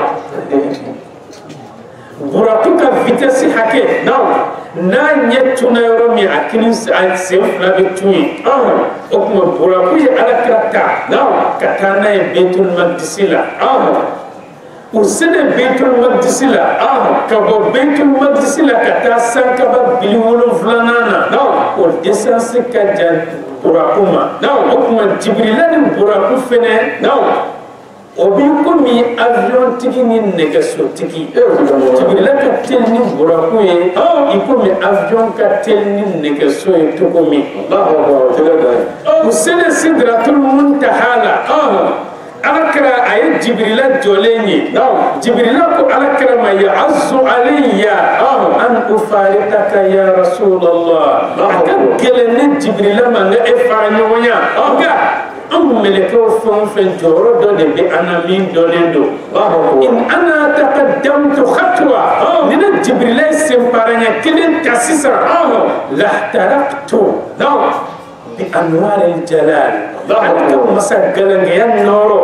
burakuka vitesse hake now na nyetuna yoro mi akini sefla betui okuma buraku ya alakrata now katana e betul maqdisila usene betul maqdisila kabo betul maqdisila kata sankaba biliwolo flanana now o distance kajan burakuma now okuma jibrilani buraku fene now obi komi avion tigi ni negaso tigi jibila ka telni buraku ye ikomi avion ka telni negaso ye tokomi Allahu akbar usene sidratul muntahala alakra ay jibrila joleni jibrila ko alakra ma ya'azzu alayya an ufariqaka ya rasulullah akan gelene jibrila ma nga efanyonya ملكو فن جورو دو دي انا مين دولندو ان انا تقدمت خطوه من جبريل سمبارنيا كلين تاسيسا لا احترقت بانوار الجلال حتى مسجلن يا نورو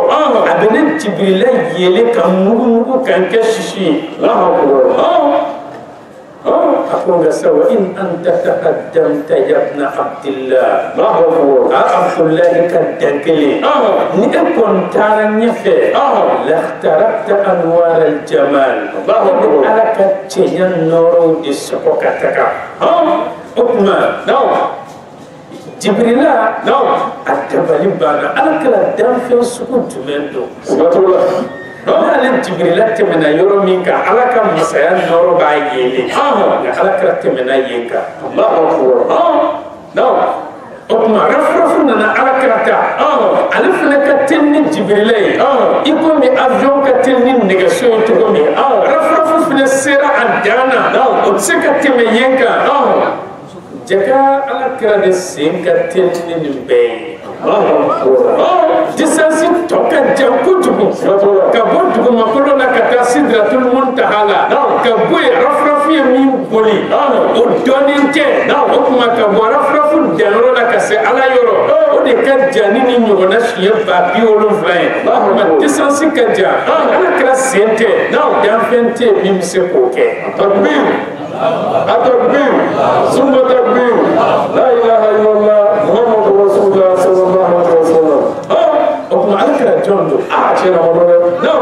ابن جبريل يلي كمغو كان كششي أقول سوى إن أنت تقدمت يا ابن عبد الله عبد الله كالدقلي نكون تارن يفي لاخترقت أنوار الجمال على كتين نورو دي سقوكتك أكما جبريل أتبالي بانا على كلا دام في سقوط مندو Ala Jibril temena yoro minka ala ka masaya noro ba yele ala kra temena yenka Allahu akbar no okuma rafrafu na ala krata alif na ka tenni Jibril iko mi avion ka tenni negaso to mi rafrafu fina sera adana o tseka teme yenka jaka ala kra de senka tenni nimbe distance toka janku jugu kabo jugu makolo na kata sidratul muntahala kabo rafrafu mi boli o doninte o kuma kabo rafrafu danro na kase ala yoro o de ka janini nyona shiye ba biolo vlain ma distance ka ja ala kra sente dan fente mi se koke takbir atakbir summa takbir la ilaha illallah muhammadur rasulullah sallallahu alaihi wasallam jondo cena modone no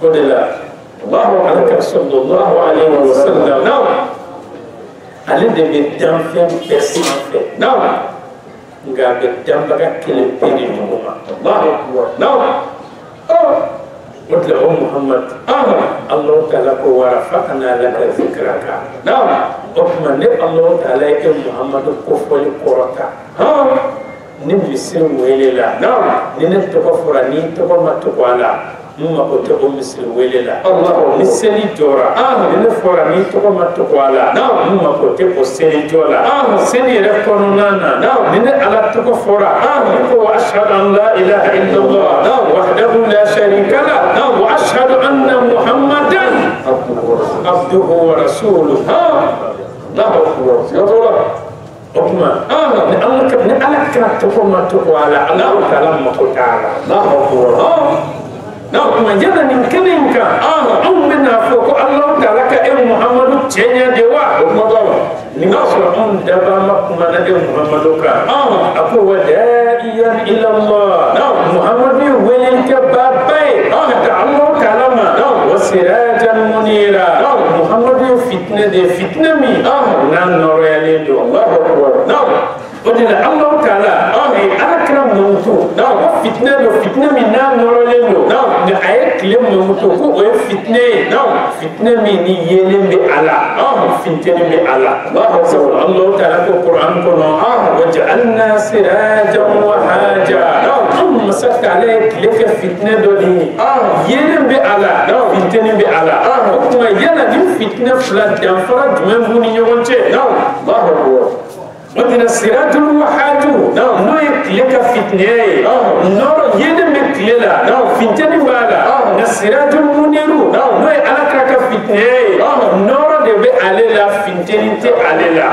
kodela Allahu akbar sallallahu alaihi wasallam no ale de be damfen personne no ngabe dambaga kele pedi duma Allahu akbar no قلت له محمد الله تعالى ورفعنا لك ذكرك نعم أكمل الله تعالى محمد كفول قرطة نبي سر ويللا نعم ننتقفر نيتقوم تقوالا مما كنت أمسل ويللا الله نسلي جورا ننفر نيتقوم تقوالا نعم مما كنت أسلي جورا سلي رفقنا نعم من على تقفر وأشهد أن لا إله إلا الله نعم وحده لا شريك له نعم وأشهد أن محمدا عبده ورسوله الله أكبر يا الله أكما الله كبني على كنا تقوم على الله كلام مقطع الله أكبر نعم ما جانا نكلمك أمنا فوق الله تعالى كأم محمد تجني دوا أكما الله نقصر دبا مكما ندم محمد كا أكو داعيا إلى الله نعم محمد ولك بابي الله كلام وسراجا منيرا محمد فتنة مي نان نوريالين دو الله أكبر نعم ودنا الله تعالى أكرم نمتو نعم فتنة من نان نوريالين دو نعم نعيك لم نمتو كو فتنة نعم فتنة من يلم بألا فتنة بألا الله أكبر الله تعالى في القرآن كنا وجعلنا سراجا وحاجا masa taala ye tile kɛ fitinɛ dɔ de ye yelen bɛ a la fitinin bɛ a la o tuma yala ni fitinɛ fila danfara jumɛn b'u ni ɲɔgɔn cɛ o tɛna siratul wahaju n'o ye tile ka fitinɛ ye nɔrɔ yelen bɛ tile la fitinin b'a la nka siratul muniru n'o ye alakira ka fitinɛ ye nɔrɔ de bɛ ale la fitinin tɛ ale la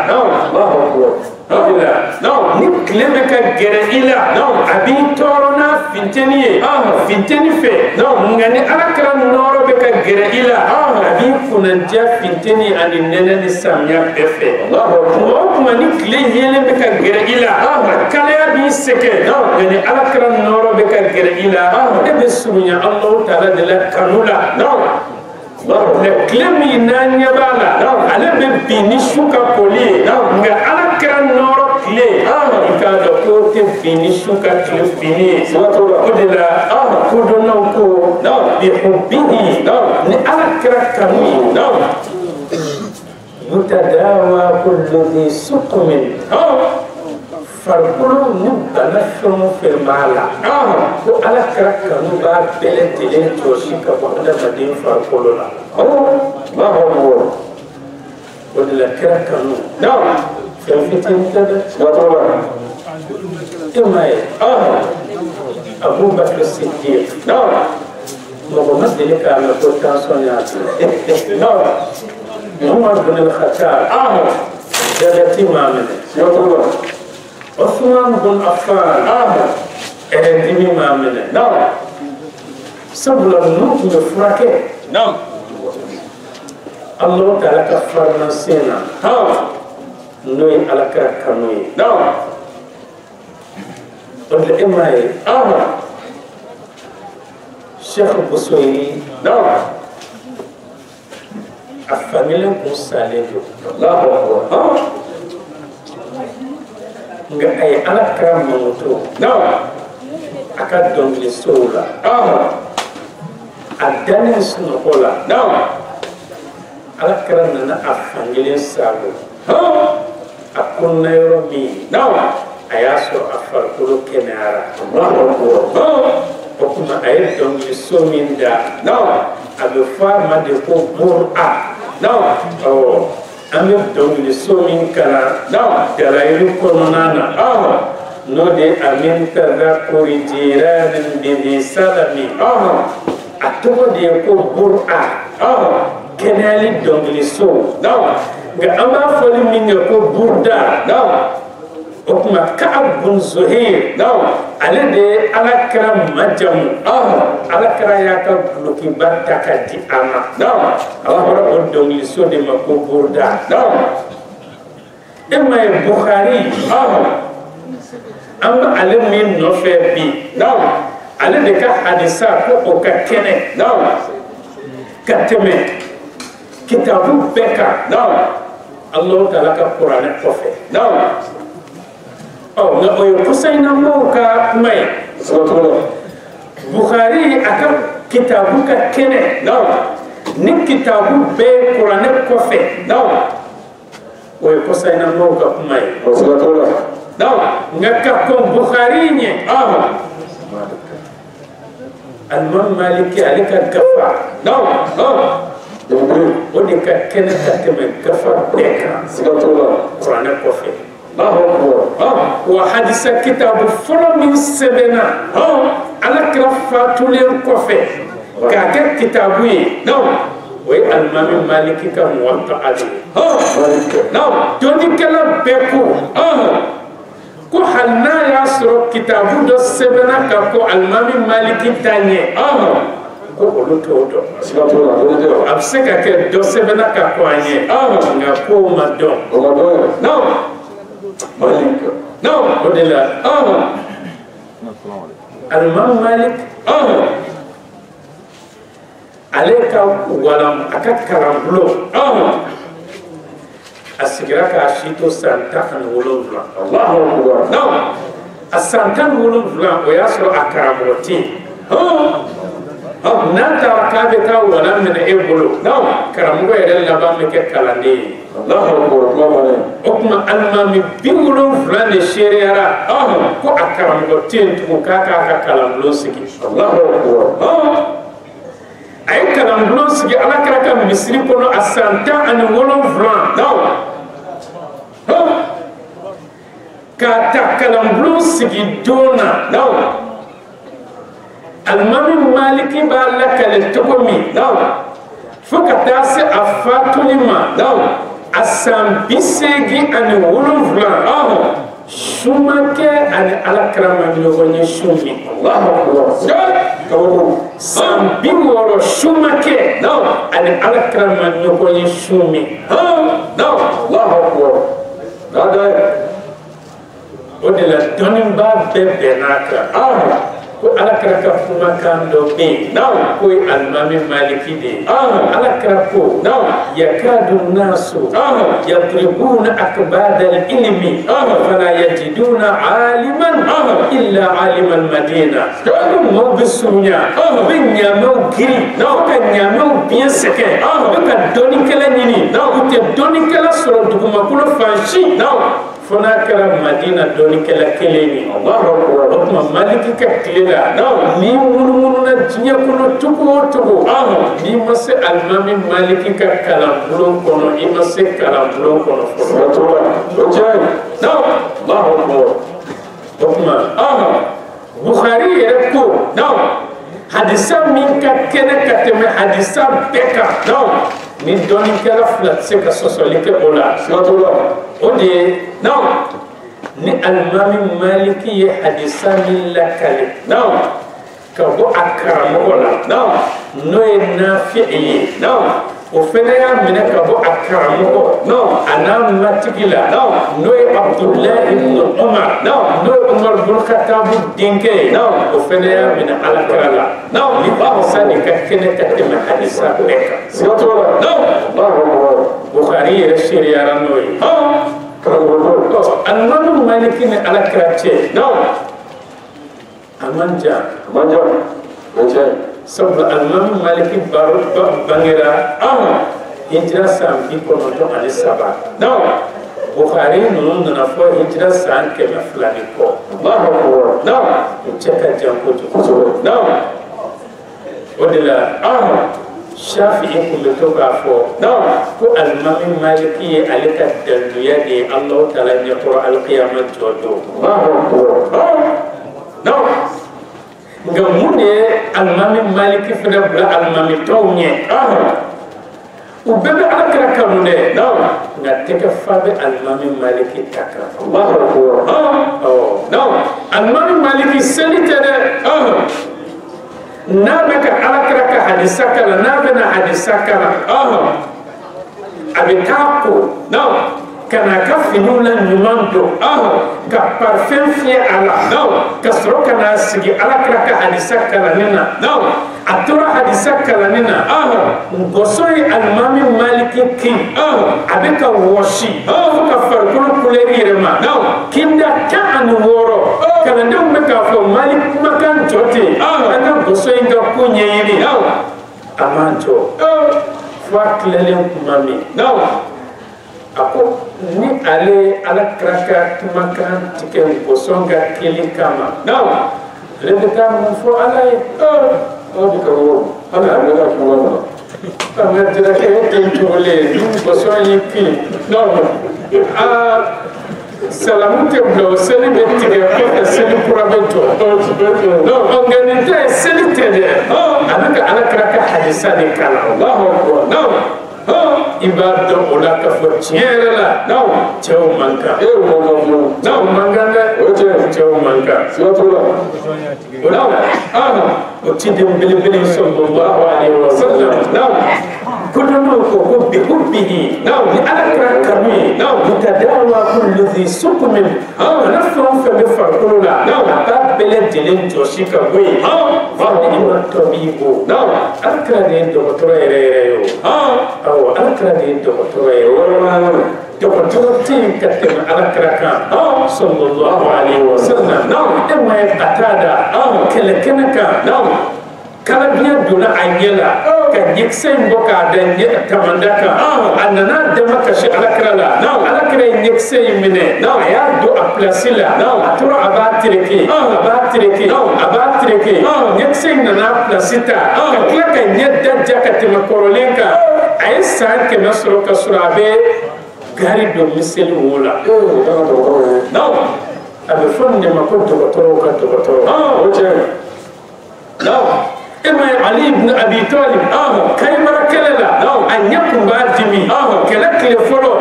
ni tile bɛ ka gɛrɛ i la a b'i tɔɔrɔ n'a fitinin ye fitinin fɛ nka ni alakira nɔrɔ bɛ ka gɛrɛ i la a b'i kunnadiya fitinin ani nɛnɛ ni samiya bɛɛ fɛ tuma o tuma ni tile yelen bɛ ka gɛrɛ i la kalaya b'i sɛgɛn nka ni alakira nɔrɔ bɛ ka gɛrɛ i la e bɛ surunya Alahu Taala de la kanu la tile min n'an ɲɛ b'a la ale bɛ bin ni su ka koli ye nka alakira nɔrɔ tile i k'a dɔn k'o tɛ bin ni su ka tile binni ye o de la kodɔnnaw ko bi hubbihi ni alakira kanu ye yutadawa kullu dhi suqmin farikolo ni bana fɛn o fɛn b'a la ko alakira kanu b'a bɛɛ lajɛlen jɔsi ka bɔ adamaden farikolo la o de la kira kanu fɛn fitinin tɛ dɛ e m'a ye Abubakar Siddiq mɔgɔ ma deli k'a mɛn ko tansɔn y'a bila Umar bin al-Khattab jabɛti m'a minɛ Osman bin Affan dimi m'a minɛ sabula ninnu tun bɛ furakɛ Alahu Taala ka faramasen na n'o ye alakira kanu ye o de e m'a ye Sheikh Bussoyi a fankelen kun salen don nka a ye alakira mankuto a ka dɔnkilisow la a dannen sunɔgɔ la alakira nana a fankelen sago a kunna yɔrɔ min a y'a sɔrɔ a farikolo kɛnɛyara o kuma a ye dɔnkiliso min da a bɛ fɔ a ma de ko bur'a an bɛ dɔnkiliso min kalan Dalayilu kɔnɔna na n'o de amin tadakuri jiranin bihi salami a tɔgɔ de ye ko bur'a kɛnɛyali dɔnkiliso nka an b'a fɔli min kɛ ko burda o kuma Ka'ab bin Zuhair ale de ye alakira majamu alakira y'a ka dulokiba ta ka di a ma a fɔra o dɔnkiliso de ma ko burda e ma ye Bukhari an bɛ ale min nɔfɛ bi ale de ka hadisa ko o ka kɛnɛ ka tɛmɛ kitabu bɛɛ kan Alahu Taala ka kuranɛ kɔfɛ nka o ye Kusayinamaw ka kuma ye Bukhari a ka kitabu ka kɛnɛ ni kitabu bɛɛ ye kuranɛ kɔfɛ o ye Kusayinamaw ka kuma ye nka ka kɔn Bukhari ɲɛ Alimami Maliki ale ka gafa o de ka kɛnɛ ka tɛmɛ gafa bɛɛ kan kuranɛ kɔfɛ wa hadisa kitabu fɔlɔ min sɛbɛnna alakira fatulen kɔfɛ k'a kɛ kitabu ye o ye Alimami Maliki ka Muwatta de ye dɔnnikɛla bɛɛ ko hali n'a y'a sɔrɔ kitabu dɔ sɛbɛnna ka ko Alimami Maliki ta ɲɛ ko olu t'o dɔn a bɛ se ka kɛ dɔ sɛbɛnna ka ko an ɲɛ nka k'o ma dɔn o de la Alimami Malik ale ka walan a ka kalanbulon a sigira k'a si to san 17 a san 17 o y'a sɔrɔ a karamɔgɔ tɛ yen n'a taara k'a bɛ taa walan minɛ e bolo karamɔgɔ yɛrɛ laban bɛ kɛ kalanden ye Allahu akbar mamane o kuma almami bi wolonfila de seriyara ko a karamɔgɔ tɛ yen tugun k'a k'a ka kalanbulon sigi Allahu akbar a ye kalanbulon sigi Alakira ka misiri kɔnɔ a san 17 k'a ta kalanbulon sigi joona alimami Maliki b'a lakale cogo min fo ka taa se a fatuli ma a san 87 sumakɛ ani Alakira ma ɲɔgɔn ye su min san 60 sumakɛ ani Alakira ma ɲɔgɔn ye su min o de la dɔnnibaa bɛɛ bɛnn'a kan ko Alakira ka kumakan dɔ bɛ yen ko ye alimami Maliki de ye Alakira ko yakadu nasu yadribuna akbada al-ilmi fala yajiduna aliman illa aliman Madina ko maaw bɛ surunya u bɛ ɲaamɛw girin fo ka ɲaamɛw biɲɛ sɛgɛn u bɛ ka dɔnnikɛla ɲini u tɛ dɔnnikɛla sɔrɔ dugumakolo fan si fo n'a kɛra Madina dɔnnikɛla kelen ye o tuma Maliki ka tile la n'i munumununa diɲɛ kɔnɔ cogo o cogo n'i ma se alimami Maliki ka kalanbulon kɔnɔ i ma se kalanbulon kɔnɔ fɔlɔ o tuma Bukhari yɛrɛ ko hadisa min ka kɛnɛ ka tɛmɛ hadisa bɛɛ kan ni dɔnnikɛla fila tɛ se ka sɔsɔli kɛ o la o de ye ni alimami Maliki ye hadisa min lakale ka bɔ a karamɔgɔ la n'o ye Nafi'i ye o fana y'a minɛ ka bɔ a karamɔgɔ a n'a matigi la n'o ye Abdullahi ibn Umar n'o ye Umar ibn Khattab denkɛ ye o fana y'a minɛ Alakira la ni hadisa de ka kɛnɛ ka tɛmɛ hadisa bɛɛ kan Bukhari yɛrɛ seriyara n'o ye alimami Maliki ni Alakira cɛ a man jan sabula alimami Maliki bangera hijira san 97 Bukhari ninnu nana fɔ hijira san 200 ni kɔ o cɛ ka jan kojugu o de la Shafi'i kun bɛ to k'a fɔ ko alimami Maliki ye ale ka daluya de ye Alahu Taala ɲɛkɔrɔ alikiyama jɔ don nka mun de ye alimami Maliki fana bila alimami tɔw ɲɛ u bɛɛ bɛ Alakira kanu dɛ nka tɛgɛ fa bɛ alimami Maliki ta kan alimami Maliki seli tɛ dɛ n'a bɛ ka Alakira ka hadisa kalan n'a bɛ na hadisa kalan a bɛ taa ko ka n'a ka finiw la ɲuman don ka parfɛn fiyɛ a la ka sɔrɔ ka n'a sigi Alakira ka hadisa kalanni na a tora hadisa kalanni na gɔsɔ ye alimami Maliki kin a bɛ ka wɔsi fo ka farikolo couleur yɛlɛma kinda 16 kalandenw bɛ k'a fɔ Maliki kumakan jɔ ten an ka gɔsɔ in ka ko ɲɛɲini a man jɔ fo a tilalen kuma min a ko ni ale ye Alakira ka kumakan tigɛ gɔsɔn ka kelen kama ale bɛ taa mun fɔ Ala ye Ala ne ka kuma ma an ka dirakɛ e den cogolen ni gɔsɔn y'i kin salamu tɛ bila o seli bɛ tigɛ kɔfɛ seli kura bɛ jɔ nka nin tɛ ye seli tɛ dɛ a bɛ ka Alakira ka hadisa de kalan i b'a dɔn o la k'a fɔ tiɲɛ yɛrɛ la cɛw man kan cɛw man kan dɛ cɛw man kan o ciden belebele sallallahu alaihi wa sallam kodɔnnaw ko ko bihubbihi ni Alakira kanu ye mutadawa kullu dhi suqmin bana fɛn o fɛn bɛ farikolo la a b'a bɛɛ lajɛlen jɔsi ka bɔ yen fa ni'ma tabibu Alakira de ye dɔgɔtɔrɔ yɛrɛ yɛrɛ ye o Alakira de ye dɔgɔtɔrɔ ye dɔgɔtɔrɔ tɛ yen ka tɛmɛ Alakira kan sallallahu alaihi wa sallam e ma ye Qatada kɛlɛkɛnɛ kan kalabiya donna a ɲɛ la ka nyekse mboka da tamandaka anana dama kashi alakira la alakira nyekse mine ya do a place la atura abatireke nyekse nana place ta kila ka nyedda jakati makorolenka ay san ke nasro ka surabe gari do misel wala abe fonne makoto kotoro إما علي بن أبي طالب كي مركللا أن يكون بارتمي كلا كلفلو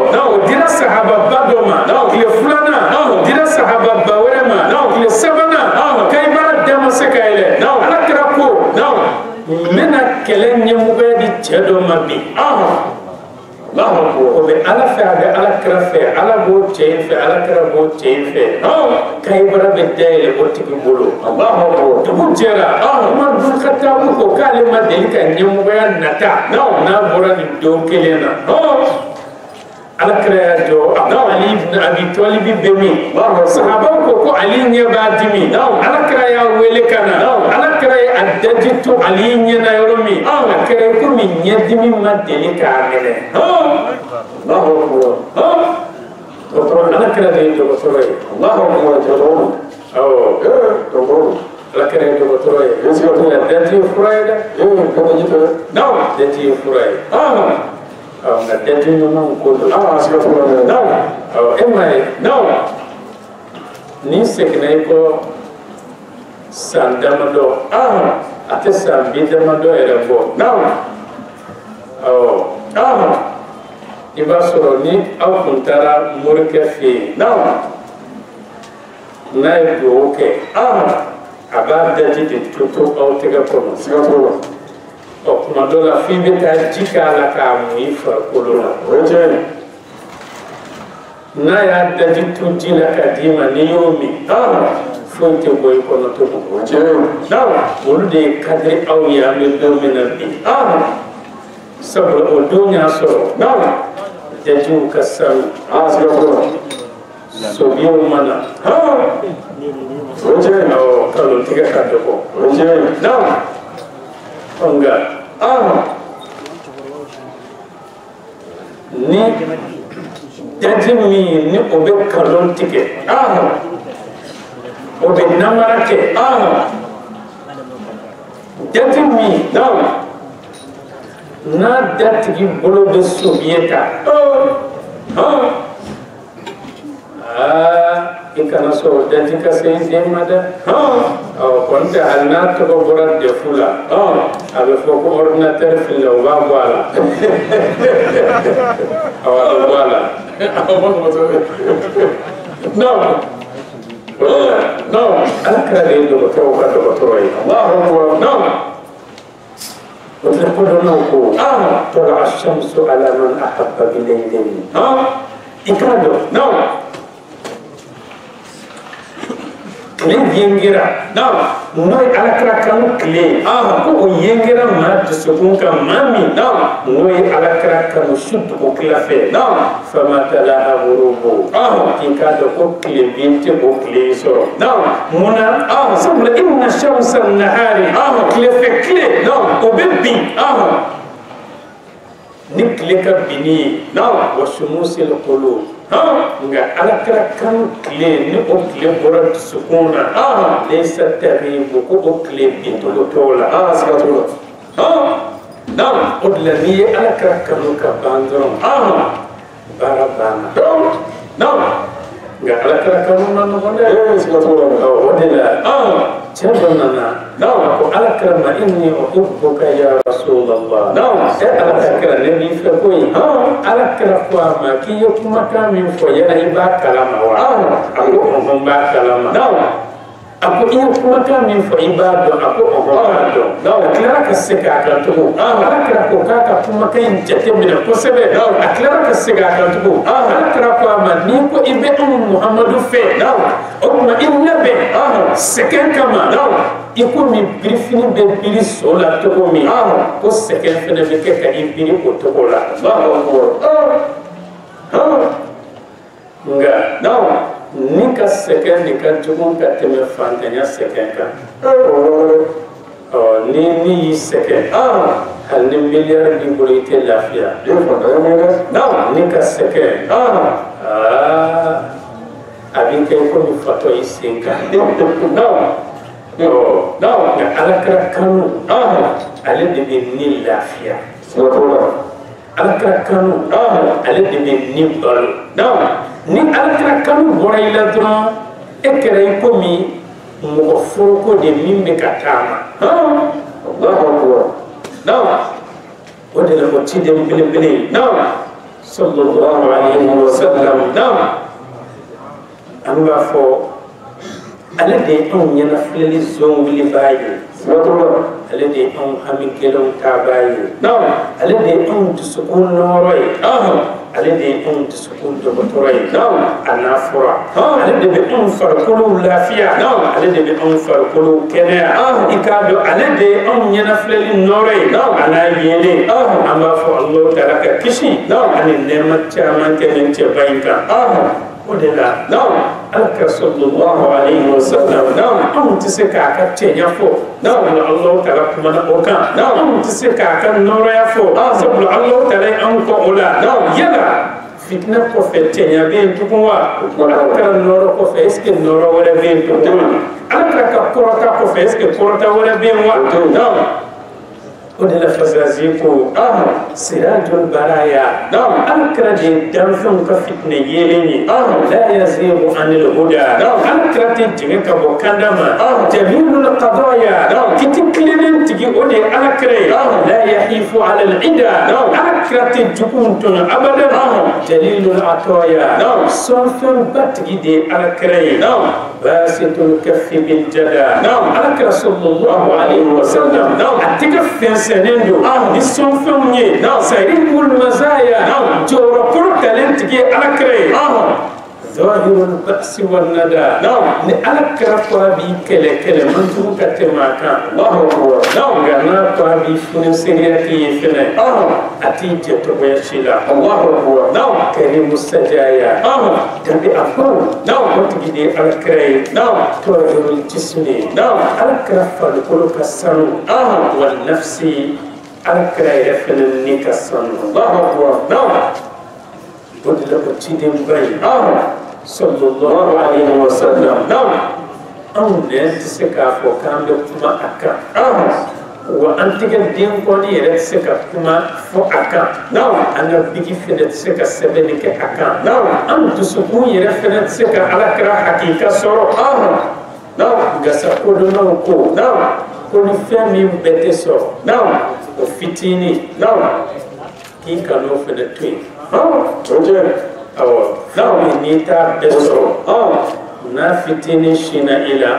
دينا صحابة بدوما كلفلنا دينا صحابة بورما كلسبنا كي مرد دم سكايله أنا كركو منا كلن يمبادي تدوما بي obe ala fe abe ala kra fe ala bo chain fe ala kra bo chain fe kay bara be dayle o tigi bolo Allahu akbar to jera Umar bin Khattab ko kale ma delika nyum bayan nata na bora ni do kelena ala kra jo Ali ibn Abi Talib bemi sahaba ko Ali ne ba dimi ala kra ya wele kana ala kra addajitu Ali ne na yoromi ala kra ko min nyadimi ma delika amene Allahu akbar أنا كنا دين دكتوري الله أكبر تقول تقول لا كنا دين دكتوري يسوع دنتي فرايدا كم جت نعم دنتي فرايد دنتي نوم كل سيفورا نعم إما نعم نيسكنايكو ساندامدو أتسامبيدامدو إرفو نعم iba soro ni aw kun tara morikɛ fɛ yen n'a ye dugawu kɛ a b'a daji de toto aw tɛgɛ kɔnɔ siga t'o la kuma dɔ la f'i bɛ taa ji k'a la k'a mun i farikolo la o ye tiɲɛ ye n'a y'a daji to ji la ka d'i ma n'i y'o min foyi tɛ bɔ i kɔnɔ tugun o ye tiɲɛ ye olu de ye kadiri aw ye an bɛ don min na bi sabula o don y'a sɔrɔ dajiw ka sanu sobiyew mana kalon tigɛ ka dɔgɔ nka ni daji min ni o bɛ kalon tigɛ o bɛ namara kɛ daji min n'a datigi bolo bɛ sobiye ta i kana sɔrɔ dati ka se den ma dɛ kɔni tɛ hali n'a tɔgɔ bɔra defu la a bɛ fɔ ko ordinateur filɛ o b'a bɔ a la a bɛ bɔ a la non ala kɛra de ye dɔgɔtɔrɔw ka dɔgɔtɔrɔ ye وتقولون طلع الشمس على من أحب بليل إكادو كلي ينجرا نوي على كراكم كلي كو ينجرا ما تسكون كمامي نوي على كراكم شد كلافه فما تلاها غروبو إكادو كو كلي بنت كو كلي سو منا سبل إن الشمس النهار كلي فكلي وببي نكلك بني وشموس القلوب nga ala kira kan kile ni o kile bɔra dusukun na laysa taghibu ko o kile bintɔlɔtɔ la siga t'o la o de la n'i ye ala kira kanu ka ban dɔrɔn baara banna nga ala kira kanu ma nɔgɔn dɛ siga t'o la o de la cɛ dɔ nana ko ala kira ma inni uhibbuka ya rasulallah ala ka kira ne b'i fɛ ko ye ala kira ko a ma k'i ye kumakan min fɔ yala i b'a kalama wa a ko ɔhɔn b'a kalama a ko i ye kumakan min fɔ i b'a dɔn a ko ɔhɔn b'a dɔn a tilara ka segin a kan tugun ala kira ko k'a ka kumakan in jateminɛ kosɛbɛ a tilara ka segin a kan tugun ala kira ko a ma n'i ko i bɛ anw muhamadu fɛ o tuma i labɛn sɛgɛn kama i komi birifini bɛ biri so la cogo min ko sɛgɛn fana bɛ kɛ ka i biri o cogo la nka ni ka sɛgɛn de ka jugu ka tɛmɛ fantanya sɛgɛn kan ni seke hal ni miliyar di bolo ite lafiya ni ka seke abin kai ko mi fato isinka nga alakira kanu ale de bɛ ni lafiya alakira kanu ale de bɛ ni balo ni alakira kanu bɔra i la dɔrɔn e kɛra i komi mɔgɔ foroko de min bɛ ka taama o de la o ciden belebele sallallahu alaihi wa sallam an b'a fɔ ale de ye anw ɲɛnafilɛli zon wulibaa ye ale de ye anw hami gɛlɛnw taabaa ye ale de ye anw dusukun nɔɔrɔ ye ale de ye anw dusukun dɔgɔtɔrɔ ye a n'a fɔra ale de bɛ anw farikolow lafiya ale de bɛ anw farikolow kɛnɛya i k'a dɔn ale de ye anw ɲɛnafilɛli nɔɔrɔ ye a n'a yeelen an b'a fɔ Alahu taala ka kisi ani nɛɛma caman kɛ nin cɛba in kan o de la alaka sallallahu alaihi wa sallam anw tɛ se k'a ka cɛɲa fɔ sabula Alahu taala kumana o kan anw tɛ se k'a ka nɔɔrɔya fɔ sabula Alahu taala ye anw kɔ o la yala fitina kɔfɛ cɛɲa bɛ yen tugun wa ala kɛra nɔɔrɔ kɔfɛ est ce que nɔɔrɔ wɛrɛ bɛ yen tugun ala kɛra ka kɔrɔta kɔfɛ est ce que kɔrɔta wɛrɛ bɛ yen wa o de la fasazi ko sirajul baraya ala kɛra de ye danfɛnw ka fitinɛ yeelen ye la yazigu anil huda ala kɛra tɛ jigin ka bɔ kanda ma jamilul qadaya kiti tilennen tigi o de ye ala kɛra ye la yahifu ala al-ida ala kɛra tɛ juguw tɔɲɔ abadan jalilul ataya sɔnfɛnba tigi de ye ala kɛra ye basitul kaffi bil jada ala kɛra sallallahu alaihi wa sallam a tɛ ka fɛn sɛnɛn don ni sɔnfɛnw ye sarihul mazaya jɔyɔrɔ kɔrɔ talen tigi ye ala kɛra ye zahirul ba'si wan nada ni ala kɛra ko a b'i kɛlɛ man jugu ka tɛmɛ a kan nka n'a ko a b'i funiseriya k'i ye fɛnɛ a t'i jɛ tɔgɔya si la karimu sajaya dabi a fɔ o tigi de ye ala kɛra ye tahirul jismi ala kɛra farikolo ka sanu wal nafsi ala kɛra yɛrɛ fɛnɛ ni ka sanu o de la o ciden ba ye sallallahu alaihi wa sallam anw nɛn tɛ se k'a fɔ k'an bɛ kuma a kan wa an tigɛ den kɔni yɛrɛ tɛ se ka kuma fɔ a kan an ka bigi fɛnɛ tɛ se ka sɛbɛnni kɛ a kan an dusukun yɛrɛ fɛnɛ tɛ se ka ala kɛra hakika sɔrɔ gasa kodɔnnaw ko ni fɛn min bɛɛ tɛ sɔrɔ o fitinin k'i kan'o fɛnɛ to yen n'i t'a bɛɛ sɔrɔ n'a fitinin sinna i la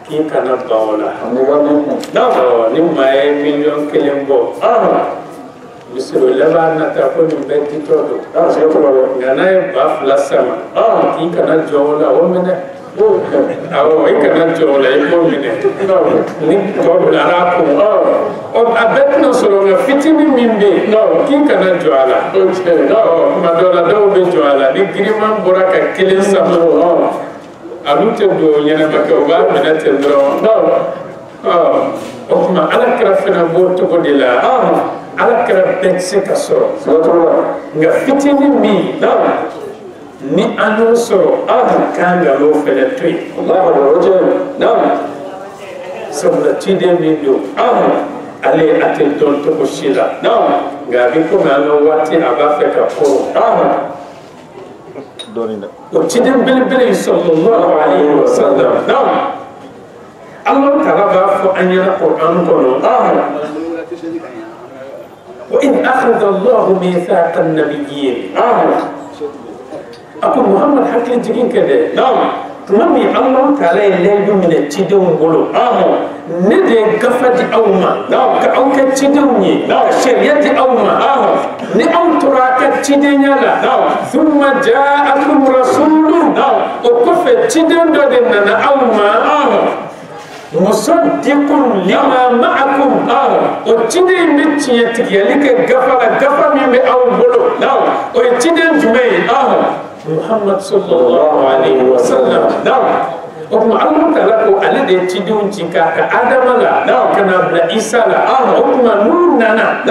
k'i kana ban o la ni maa ye miliyɔn 1 bɔ misiri laban nata ko nin bɛɛ ditɔ don nka n'a ye 2,000 sama k'i kana jɔ o la o minɛ i kana jɔ o la i b'o minɛ ni tɔ bilara kun a bɛɛ tɛna sɔrɔ nka fitinin min bɛ yen k'i kana jɔ a la tuma dɔw la dɔw bɛ jɔ a la ni giriman bɔra ka 1 sama olu tɛ don ɲɛnɛma kɛ u b'a minɛ ten dɔrɔn o tuma ala kɛra fana b'o cogo de la ala kɛra bɛɛ tɛ se ka sɔrɔ nka fitinin min ni an y'o sɔrɔ k'an ka n'o fana to yen sabula ciden min don ale a tɛ dɔn cogo si la nka a bɛ komi an ka waati a b'a fɛ ka kɔrɔ o ciden belebele sallallahu alaihi wa sallam Alahu taala b'a fɔ an ɲɛna Kuran kɔnɔ wa in akhadha Allahu mithaqa an-nabiyyin a ko Muhammad hakili jigin kɛ dɛ tuma min Alahu taala ye layidu minɛ cidenw bolo ne de ye gafa di aw ma ka aw kɛ cidenw ye ka sariya di aw ma ni aw tora a ka cidenya la thumma ja'akum rasulun o kɔfɛ ciden dɔ de nana aw ma musaddiqun lima ma'akum o ciden bɛ tiɲɛtigɛli kɛ gafa la gafa min bɛ aw bolo o ye ciden jumɛn ye Muhammad sallallahu alaihi wa sallam o kuma Allah ta'ala ko ale de cidenw ci ka Adama la kana bila Isa la o kuma n'u nana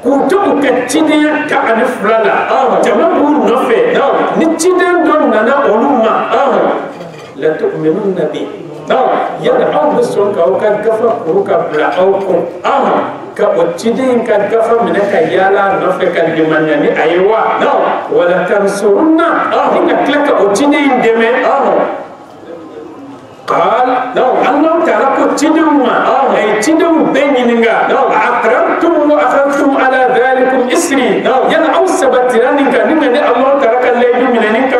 k'u to ka cidenya ka ani fila la jama b'u nɔfɛ ni ciden dɔ nana olu ma la tu'minunna bi yala aw bɛ sɔn k'aw ka gafa kuru ka bila aw kun ka o ciden ka gafa minɛ ka yaala nɔfɛ ka limaniya ni a ye wa wala tansurunna ni ka tila ka o ciden dɛmɛ قال الله تعالى كتدم أي تدم بيننا أقررتم وأخذتم على ذلكم إسري يلا أو سبترانك نمن الله تعالى كالليل منك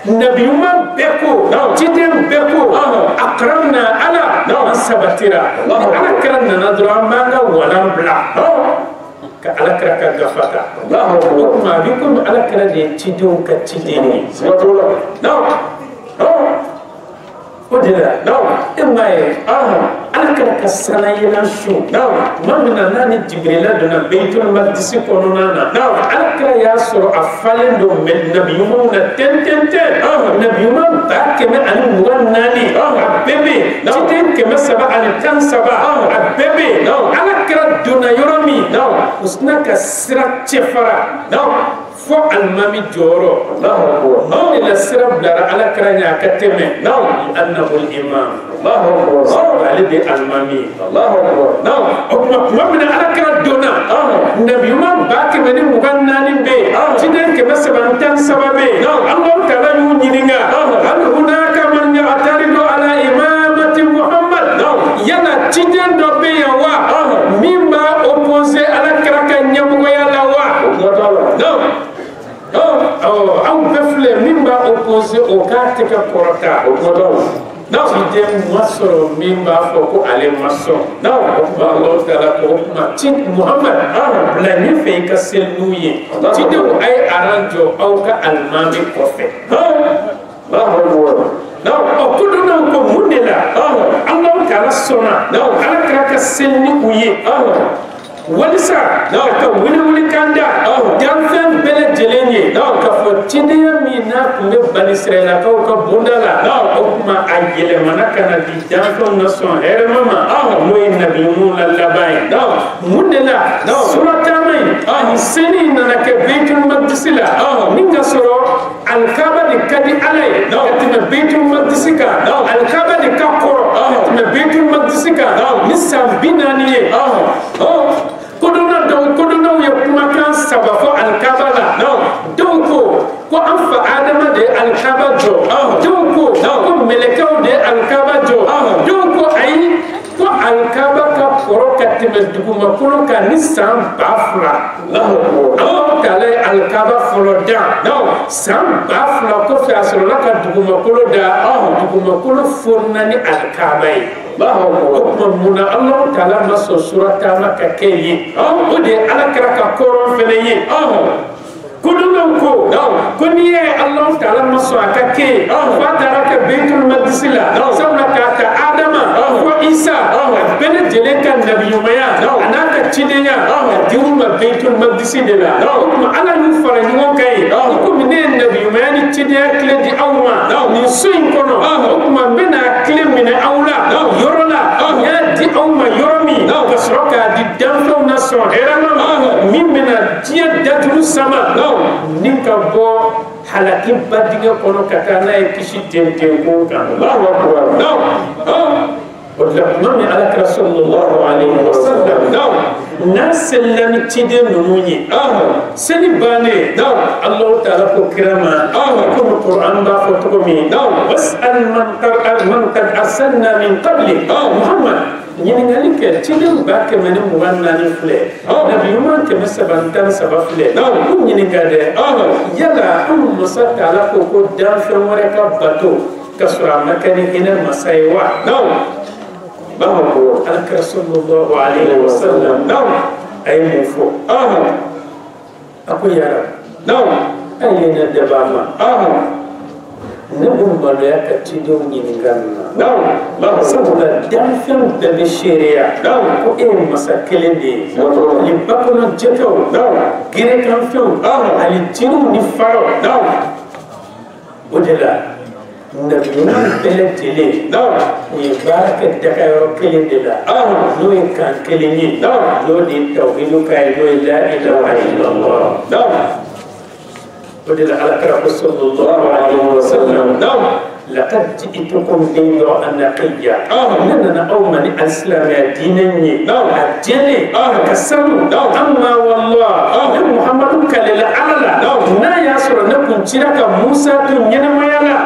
نبي ما بكو تدم بكو أقررنا على سبترا أنا كرنا ندرا مانا ولا بلا كألا كرك غفتا ما بكم على كرد تدم كتدني ودلا إما أنا كذا كسرنا ينشو ما من أنا جبريل دون بيت المقدس كوننا أنا كذا ياسر أفعل دون النبي يوم تن النبي يوم باك من أنا مغناني أببي تين كم سبعة أنا تن سبعة أببي أنا كذا دون يومي وسنا كسرة تفرا فو المامي جورو ما إلى السرب لا على كرنيا كتمه أنه الإمام الله أكبر عليه المامي الله أكبر ما من على كرد دونا النبي ما باك من مغنانين بي تدين كما سبنتان سببي الله تعالى يونينا هل هناك من يعترض على إمامة محمد يلا تدين دوبي وا مما أوبوزي على كركنيا مغيالا وا أو بفل مما أوبوزي أو كاتك كورتا تدين مصر مما فوق على مصر الله تعالى محمد لا نفيك سلوية تدين أي أرانجو أو كالمامي كوفي أكدنا كمونلا الله تعالى سونا على كراك سلوية ولسا كولي كاندا جانفن بلا جليني كفتينيا مينا كم بني إسرائيل كبوندلا أكما أجيل منا كنا دي جانفن نسون هرمما موي النبي مولا لباين موندلا سورة تامين سني نانا كبيت المقدس لا نينغا سورة الكعبة كدي علي كتم بيت المقدس كا الكعبة كقرو كتم بيت المقدس كا نسام بناني كدنا يكما كان سبب الكعبة دوكو كو أنف آدم دي الكعبة جو دوكو كو ملكو دي الكعبة جو دوكو أي كو الكعبة كفرو كتمل دكما كلو كنسان بافلا الله تعالى الكعبة فلو دا سام بافلا كفي أسرنا كدكما كلو دا دكما كلو فرناني الكعبة منا الله تعالى مسو سورة ما ككيي ودي على كرك كورون فني كلنا كوني الله تعالى مسو ككي فترك بيت المقدس لا سونا كاتا آدم وعيسى بين جلك النبي مايا أنا كتشينيا ديوم بيت المقدس لا كم على نفر نوكاي كم من النبي مايا نتشينيا كلدي أوما نسوين كنا كم بنا كل من أولا يرولا يا دي أوما يرمي كسرك دي دمفو نسون هرما منا دي دتلو سما نينكا بو حلقين بدينغ كونو كتانا يكشي تنتنكو كان الله أكبر والله على رسول الله عليه وسلم ناس لم تدين نموني سني باني الله تعالى كرما كم القرآن بافتكمي واسأل من قد أرسلنا من قبلك محمد ñingali ke tidum bakke meni muganna ni fle nabi man ke mesabantan sabafle ko ñininga de yala musa taala ko ko dan fe wore ka bato kasura makani ina masaywa bawo ko alka sallallahu alaihi wasallam ay mufo ako yara ay ne de bama نبون ملوك تدوم ينغنا سبب دافن بالشريعة وإيه مساكل دي لبكون جتو غير كان فيو على تيرو نفارو ودلا nabiɲuman bɛɛ lajɛlen u ye baara kɛ dagayɔrɔ kelen de la n'o ye kan kelen ye n'o de ye tawhidu ka ye n'o ye la ilaha illallah o de la alakira ko sallallahu alaihi wa sallam لقد جئتكم بالله النقية لأننا أومن الإسلام دينني الجنة كسم أما والله محمد كلل على نا يسر نكون تراك موسى تنين ما يلا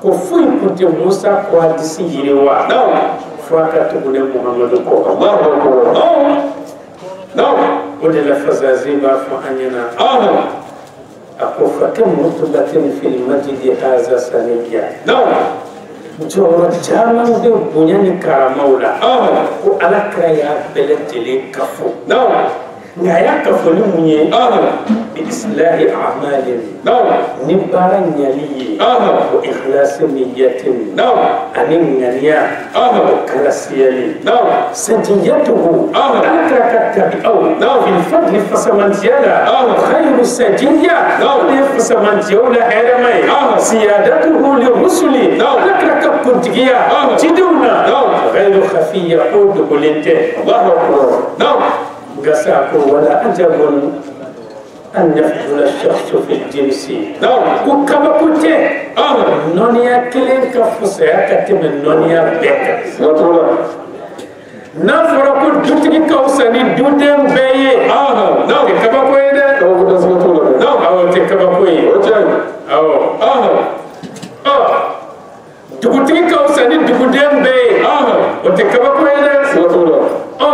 كفوي كنت موسى قادسي يروا فاكت من محمد كو الله أكبر ودل فزازي بافعنينا أكوفا كم رتبة في المسجد هذا سنيا جورا جاما دو بنيان كرامولا وعلى كرايا بلدلي كفو نايا كفو نمي بإصلاح أعمال نبارا نيالي وإخلاص نية أنين نيا وكلاسيالي سجيته أكرك التبعو في الفضل فسمن زيادة خير السجية فسمن زيولة هرمي سيادته للرسل أكرك الكنتجية جدونا غير خفية قود قلنته الله أكبر قساكو ولا أجب أن يفضل الشخص في الجنس وكما كنت نونيا كلين كفوسيا كتم نونيا بك نفرق دوتي كوساني دوتين بيه كما كوي ده أو كما كوي دوتي كوساني دوتين بيه كما كوي ده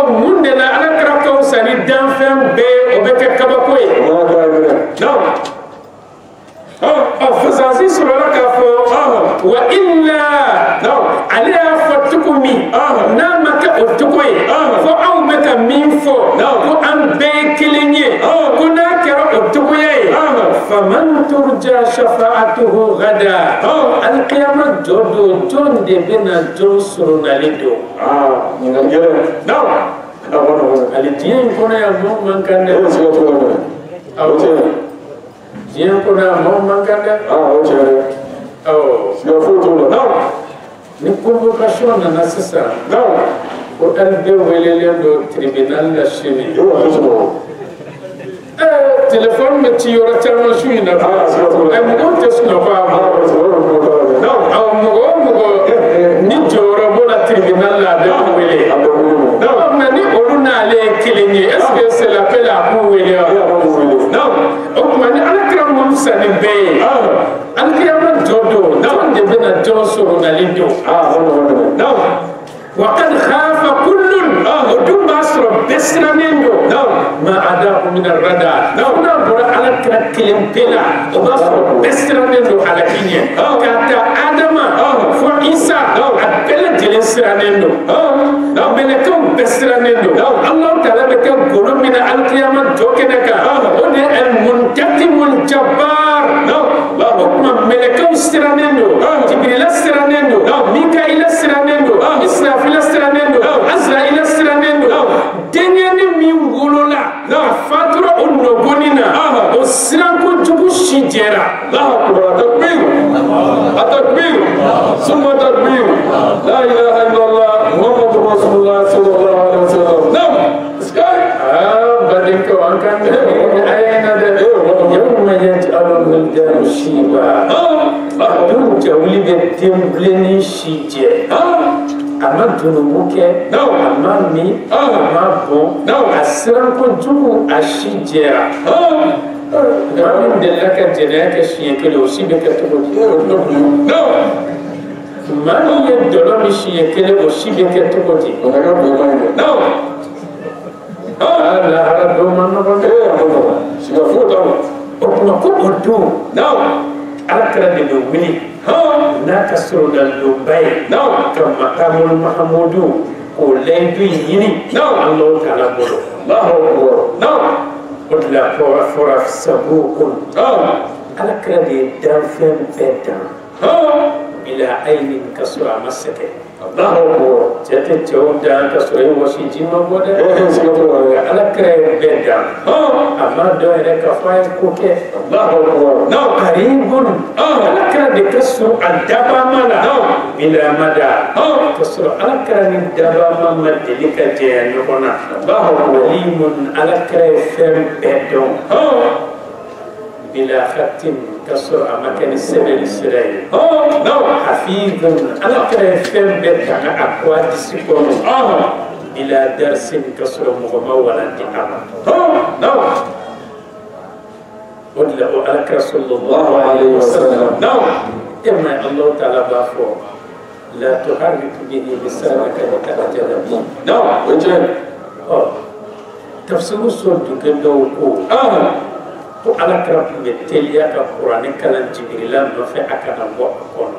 mun de la ala kira kaw sani danfɛn bɛɛ o bɛ kɛ kabako ye fasasi sɔrɔla k'a fɔ wa illa ale y'a fɔ cogo min n'a ma kɛ o cogo ye fo anw bɛ ka min fɔ ko an bɛɛ ye kelen ye ko n'a kɛra o cogoya ye faman turja shafa'atuhu gada alqiyama jɔ don jɔn de bɛna jɔn surunalen don ali diɲɛ in kɔnɔ yan maaw man kan dɛ diɲɛ kɔnɔ yan maaw man kan dɛ ni convocation nana sisan ko LB welelen don tribunal la sini téléphone bɛ ci yɔrɔ caman su in na mɔgɔw tɛ sunɔgɔ a ma mɔgɔ o mɔgɔ ni jɔyɔrɔ b'o la tribunal la a bɛ wele mais ni olu n'ale ye kelen ye est ce que c'est l'appel a k'u wele wa o tuma ni alakira mun fisa ni bɛɛ ye alikiyama jɔ don jɔn de bɛna jɔn surunalen don وقد خاف كل ودون باسر بسرانينو ما أداه من الردى هنا برا على كلام بلا وباسر بسرانينو على كينيا كاتا آدم فعيسى أبلا جلسرانينو بلكم بسرانينو الله تعالى بكم قولوا من القيامة جوكنك ودي المنتقم الجبار حكم ملكو سرانينو جبريل سرانينو ميكائيل سرانينو إسرافيل سرانينو عزرائيل سرانينو دنياني مين غولولا فاترو النغونينا وسرانكو جبو شجرا الله أكبر تكبير التكبير ثم تكبير لا إله إلا الله محمد رسول الله صلى الله عليه وسلم نعم بديك وانكان أين يوم يجعل الولدان شيبا دون جولي بتمبلني شيجي ama dunubu kɛ a ma min a ma bɔn a siran kojugu a si jɛra maa min delila ka jɛnɛya kɛ siɲɛ kelen o si bɛ kɛ cogo di maa min ye dɔlɔ min siɲɛ kelen o si bɛ kɛ cogo di lahara don ma nɔgɔn dɛ siga foyi t'a la o tuma ko o don alakira de bɛ wuli n'a ka surunalidonba ye ka makamul mahamudu k'o layidu ɲini Alahu Taala bolo o de la fɔra sabukun alakira de ye danfɛn bɛɛ dan bila ayinin ka sɔrɔ a ma sɛgɛn cɛ tɛ cɛw dan ka sɔrɔ e wɔsi ji ma bɔ dɛ alakira ye bɛɛ dan a ma dɔn yɛrɛ ka fɔ a ye ko kɛ karibun alakira de kasu adaba mala bila mada kasu alakra ni daba mama delika je nyokona alimun alakra fem bedon bila khatim kasu amakani sebeli sirai hafizun alakra fem bedon akwa disikono bila darsin kasu mugama wala di ama ولا على رسول الله عليه وسلم نعم إما الله تعالى بافو لا تحرك به لسانك لتعجل به نعم وجه تفسير سورة كندوكو على كرب متليا كقرآن كلام جبريل ما في أكان وقون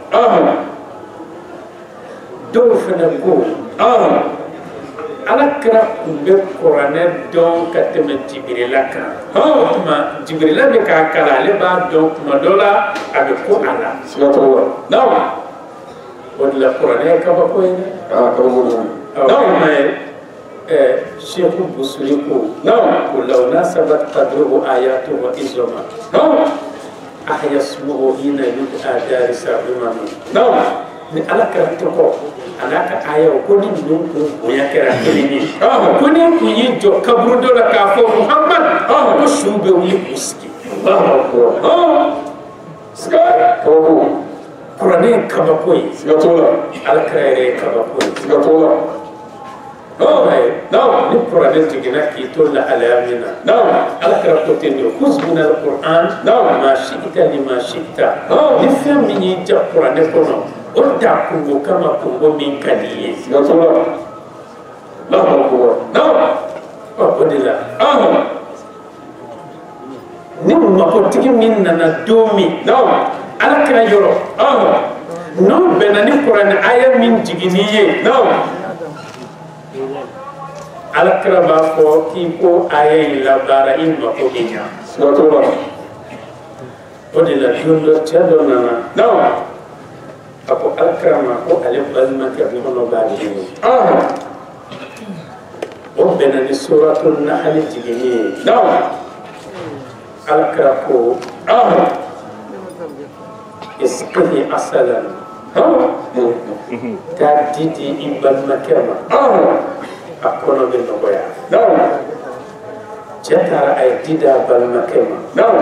دو فنقو ala kira be Qur'an don kateme Jibril kan ma Jibril be ka kala le ba don kuma dola abe ko ala subhanallah naw wala Qur'an ka ba ko ni ka mo naw ma Sheikh Busiri ko naw law nasabat qadruhu ayatuhu wa izma naw ahyasmuhu hina yud'a darisa bimani naw ni ala kira ko anaka aya ko ni ko ya kera kelini ko ni ko yi jo kabru do la ka fo Muhammad ko shube wi muski Allahu akbar ska ko Qur'an ka ba ko yi sigatola ala kare ka ba ko yi sigatola no ni Qur'an tigina ki to la alamina no ala kare ko tin yo khuz min al-Qur'an no ma shi'ta lima shi'ta ni fam ni ja Qur'an ko no Oda kungo kama kungo min kadiye. Sigatula. Allahu akbar. No. Odila. Ni mapotiki min nana domi. No. Alakra yoro. No benani Qur'an aya min jiginiye. No. Alakra ba ko ki ko aya ila bara in mapokinya. Sigatula. Odila dundo chado nana. No. Aku alkrama ko alif balma ke mono baadi o benani suratul nahl jigini daw alkrako isqi asalan ta didi ibal makama akono be no boya daw jatara ay dida bal makama daw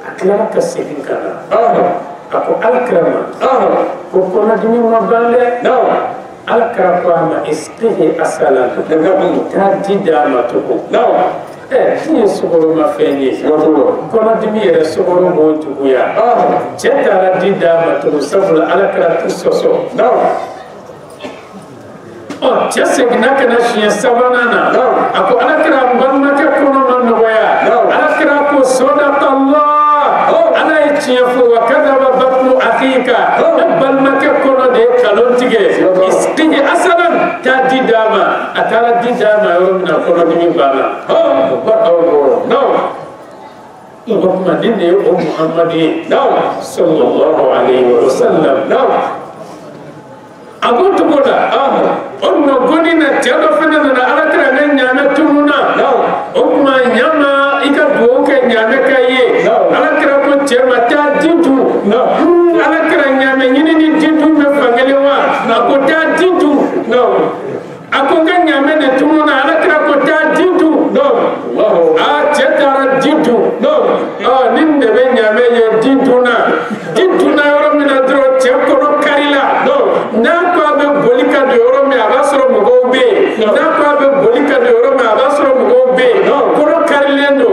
akla ka sidin kana aku alkrama ko kona dini mabande no alkrama isqihi asalan ta dida matuko no ni sugoro mafeni kona dimi yere sugoro mo tukuya jetara dida matuko sabula alkratu soso no jesse gnakana shiya sabanana no aku alkrama banna ke kono man noya no alkrama ko sadaqallah ana yifu wa kadaba batnu akhika bal makkono de kalontige isqi asalan ta didama atara didama yorumna kono dimi bala no ibn madine o muhammadi no sallallahu alaihi wasallam no agoto goda onno gonina tedo fenana na alakra nan nyame tununa no okma nyama ika boke nyame kaye alakra ko chema ta dintu no alakra nyame nyini ni dintu me fangelewa na ko ta dintu no ako ga nyame ne tununa alakra ko ta dintu no a chetara dintu no ninde be nyame ye dintu na yoro mina dro chekoro karila no na ko be bolika de yoro me abasoro mo be na ko be bolika de yoro me abasoro mo be koro karilendo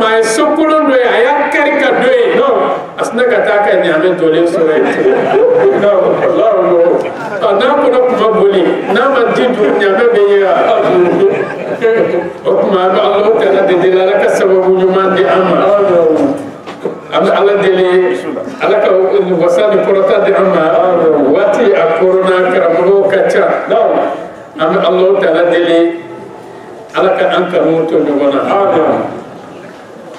ma sokolo ndo ya karika do asna kata ka nyame dole so no Allah na ko ko boli na ma dintu nyame be ya okuma Allah ta de dilala ka sababu nyuma di amma ala dele ala ka wasali porota de amma wati akorona karamo kacha am Allah taala dele ala ka anka moto de wona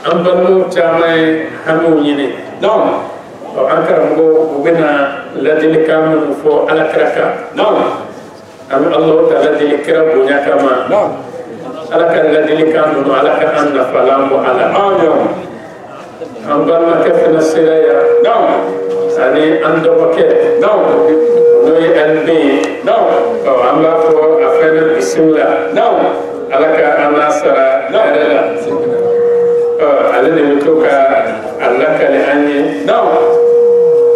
am banu chamay hamu yini non o ankara mo bena la dele kam fo ala kraka non am Allah taala dele kira bunya kama ala ka la dele kam no ala ka anna falambo ala am balma kefna silaya dam ani ni an dɔgɔkɛ n'o ye LB an b'a fɔ a fɛnɛ bisimila ala ka an n'a sara yɛrɛ la ale de bɛ to ka a lakale an ye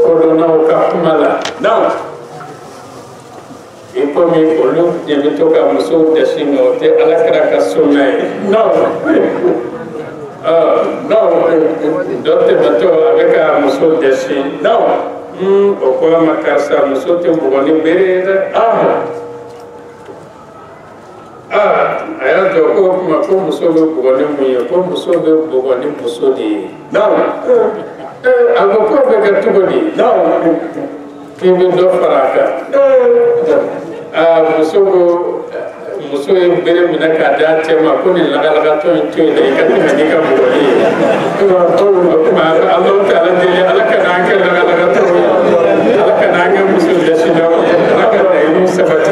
kodɔnnaw ka kuma la i komi olu de bɛ to ka musow dɛsi nka o tɛ alakira ka sunna ye dɔ tɛmɛtɔ a bɛ ka muso dɛsi o ko a ma karisa muso tɛ bugɔ ni bere ye dɛ a y'a jɔ ko o kuma ko muso bɛ bugɔ ni mun ye ko muso bɛ bugɔ ni muso de ye a ko k'o bɛ kɛ cogo di k'i bɛ dɔ fara a kan muso ye bere minɛ k'a d'a cɛ ma ko nin lagalagatɔ in to yen dɛ i ka tɛmɛ n'i ka bugɔli ye o kuma Alahu Taala deli ala ka n'an kɛ lagalagatɔw ye ala ka n'an kɛ muso dɛsilaw ye ala ka laɲiniw sabati